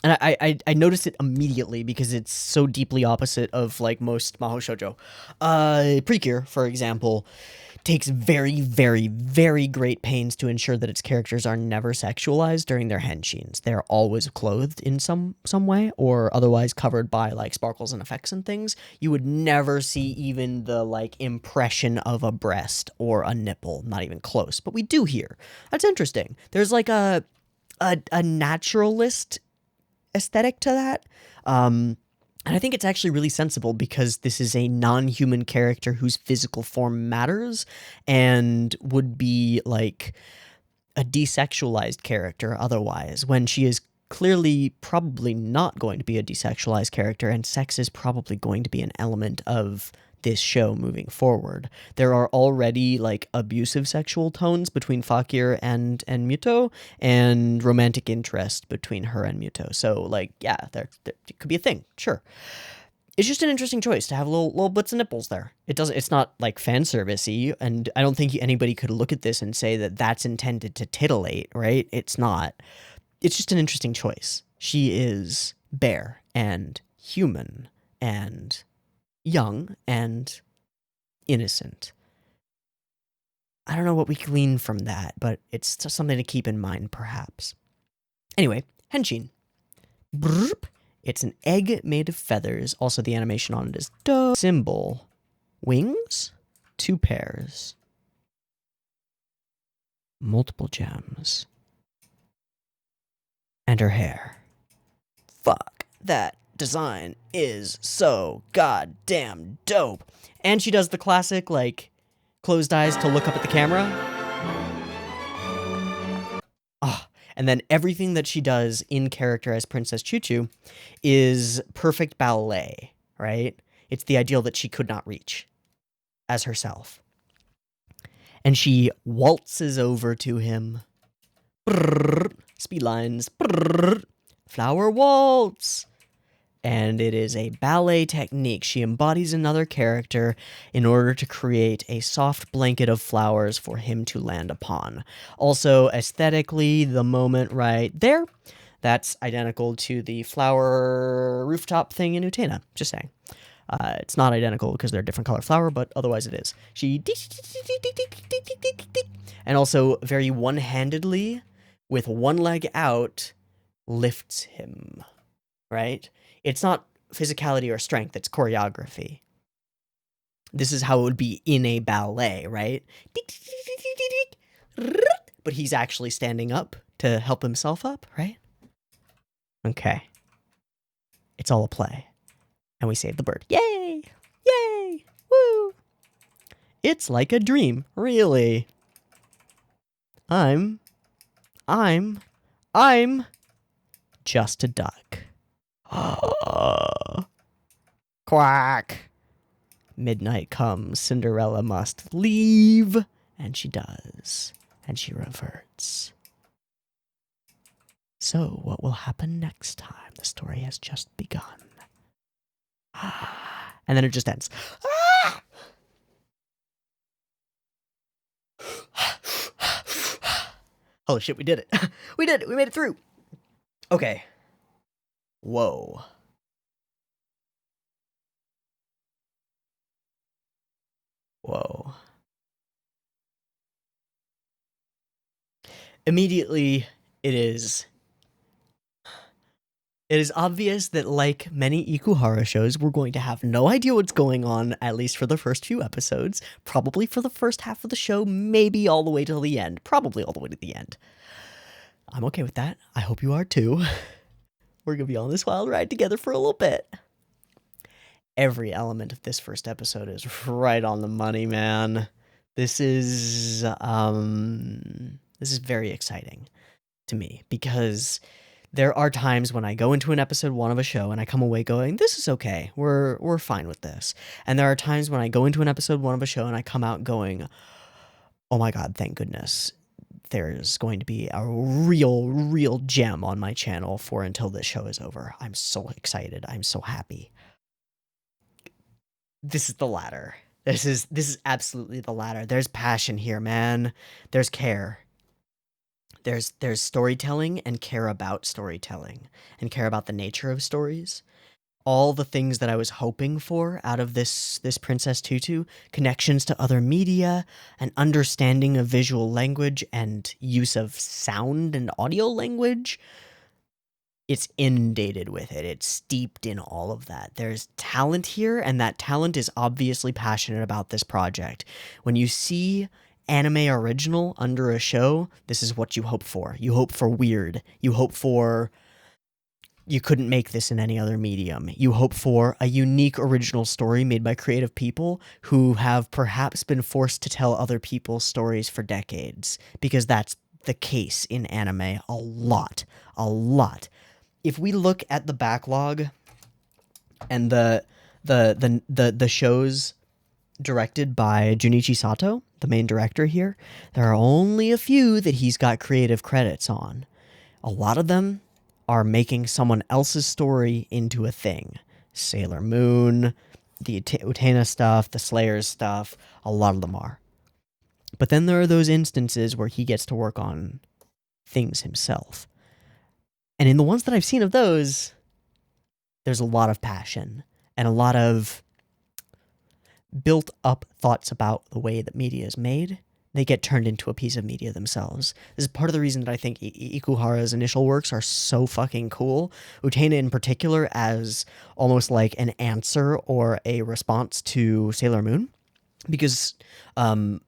I noticed it immediately because it's so deeply opposite of like most mahou shoujo. Precure, for example, takes very, very, very great pains to ensure that its characters are never sexualized during their henshins. They're always clothed in some way or otherwise covered by like sparkles and effects and things. You would never see even the like impression of a breast or a nipple, not even close. But we do here. That's interesting. There's like a naturalist aesthetic to that. And I think it's actually really sensible because this is a non-human character whose physical form matters and would be like a desexualized character otherwise, when she is clearly probably not going to be a desexualized character, and sex is probably going to be an element of this show moving forward. There are already like abusive sexual tones between Fakir and Muto, and romantic interest between her and Muto. So like, yeah, there it could be a thing, sure. It's just an interesting choice to have little bits of nipples there. It's not like fan servicey, and I don't think anybody could look at this and say that that's intended to titillate, right? It's not. It's just an interesting choice. She is bare and human and young and innocent. I don't know what we glean from that, but it's just something to keep in mind, perhaps. Anyway, Henshin. Brrp. It's an egg made of feathers. Also, the animation on it is dope. Symbol. Wings. 2 pairs. Multiple gems. And her hair. Fuck. That design is so goddamn dope. And she does the classic, like, closed eyes to look up at the camera. Oh, and then everything that she does in character as Princess Chuchu is perfect ballet, right? It's the ideal that she could not reach as herself. And she waltzes over to him. Brrr, speed lines. Brrr, flower waltz. And it is a ballet technique. She embodies another character in order to create a soft blanket of flowers for him to land upon. Also, aesthetically, the moment right there, that's identical to the flower rooftop thing in Utena. Just saying. It's not identical because they're a different color flower, but otherwise it is. She... And also, very one-handedly, with one leg out, lifts him. Right? It's not physicality or strength, it's choreography. This is how it would be in a ballet, right? But he's actually standing up to help himself up, right? Okay. It's all a play. And we saved the bird. Yay! Yay! Woo! It's like a dream, really. I'm just a duck. Quack. Midnight comes. Cinderella must leave. And she does. And she reverts. So, what will happen next time? The story has just begun. And then it just ends. Holy shit, we did it. We did it. We made it through. Okay. Whoa. Immediately, it is obvious that, like many Ikuhara shows, we're going to have no idea what's going on, at least for the first few episodes, probably for the first half of the show, maybe all the way till the end, probably all the way to the end. I'm okay with that. I hope you are too. We're going to be on this wild ride together for a little bit. Every element of this first episode is right on the money, man. This is very exciting to me, because there are times when I go into an episode 1 of a show and I come away going, this is okay, we're fine with this. And there are times when I go into an episode 1 of a show and I come out going, oh my god, thank goodness, there's going to be a real gem on my channel for until this show is over. I'm so excited. I'm so happy. This is the latter. This is absolutely the latter. There's passion here, man. There's care. There's storytelling and care about storytelling and care about the nature of stories. All the things that I was hoping for out of this Princess Tutu, connections to other media, an understanding of visual language and use of sound and audio language. It's inundated with it. It's steeped in all of that. There's talent here, and that talent is obviously passionate about this project. When you see anime original under a show, this is what you hope for. You hope for weird. You hope for you couldn't make this in any other medium. You hope for a unique original story made by creative people who have perhaps been forced to tell other people's stories for decades, because that's the case in anime a lot. If we look at the backlog and the shows directed by Junichi Sato, the main director here, there are only a few that he's got creative credits on. A lot of them are making someone else's story into a thing. Sailor Moon, the Utena stuff, the Slayers stuff, a lot of them are. But then there are those instances where he gets to work on things himself. And in the ones that I've seen of those, there's a lot of passion and a lot of built up thoughts about the way that media is made. They get turned into a piece of media themselves. This is part of the reason that I think Ikuhara's initial works are so fucking cool. Utena in particular as almost like an answer or a response to Sailor Moon. Because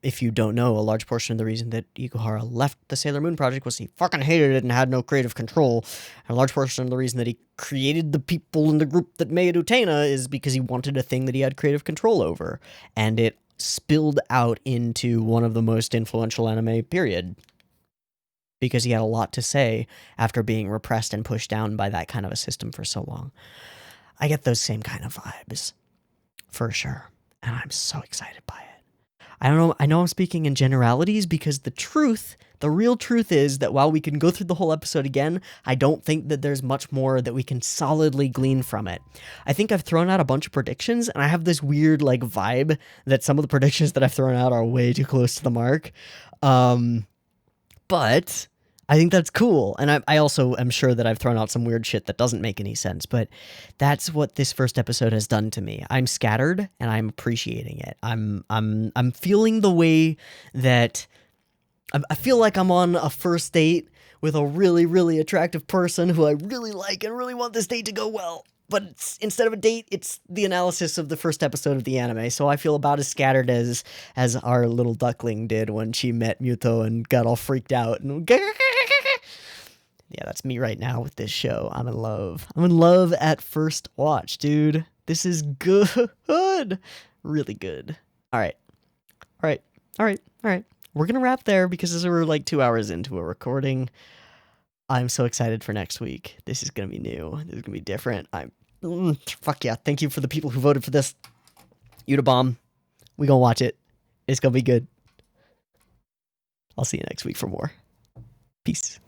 if you don't know, a large portion of the reason that Ikuhara left the Sailor Moon project was he fucking hated it and had no creative control. And a large portion of the reason that he created the people in the group that made Utena is because he wanted a thing that he had creative control over. And it spilled out into one of the most influential anime, period. Because he had a lot to say after being repressed and pushed down by that kind of a system for so long. I get those same kind of vibes, for sure. And I'm so excited by it. I know I'm speaking in generalities, because the real truth is that while we can go through the whole episode again, I don't think that there's much more that we can solidly glean from it. I think I've thrown out a bunch of predictions, and I have this weird like vibe that some of the predictions that I've thrown out are way too close to the mark. But I think that's cool. And I also am sure that I've thrown out some weird shit that doesn't make any sense, but that's what this first episode has done to me. I'm scattered and I'm appreciating it. I'm feeling the way that I feel like I'm on a first date with a really, really attractive person who I really like and really want this date to go well. But instead of a date, it's the analysis of the first episode of the anime. So I feel about as scattered as our little duckling did when she met Muto and got all freaked out. And yeah, that's me right now with this show. I'm in love. I'm in love at first watch, dude. This is good. Really good. All right. We're going to wrap there because we're like 2 hours into a recording. I'm so excited for next week. This is going to be new. This is going to be different. Fuck yeah. Thank you for the people who voted for this. Bomb. We going to watch it. It's going to be good. I'll see you next week for more. Peace.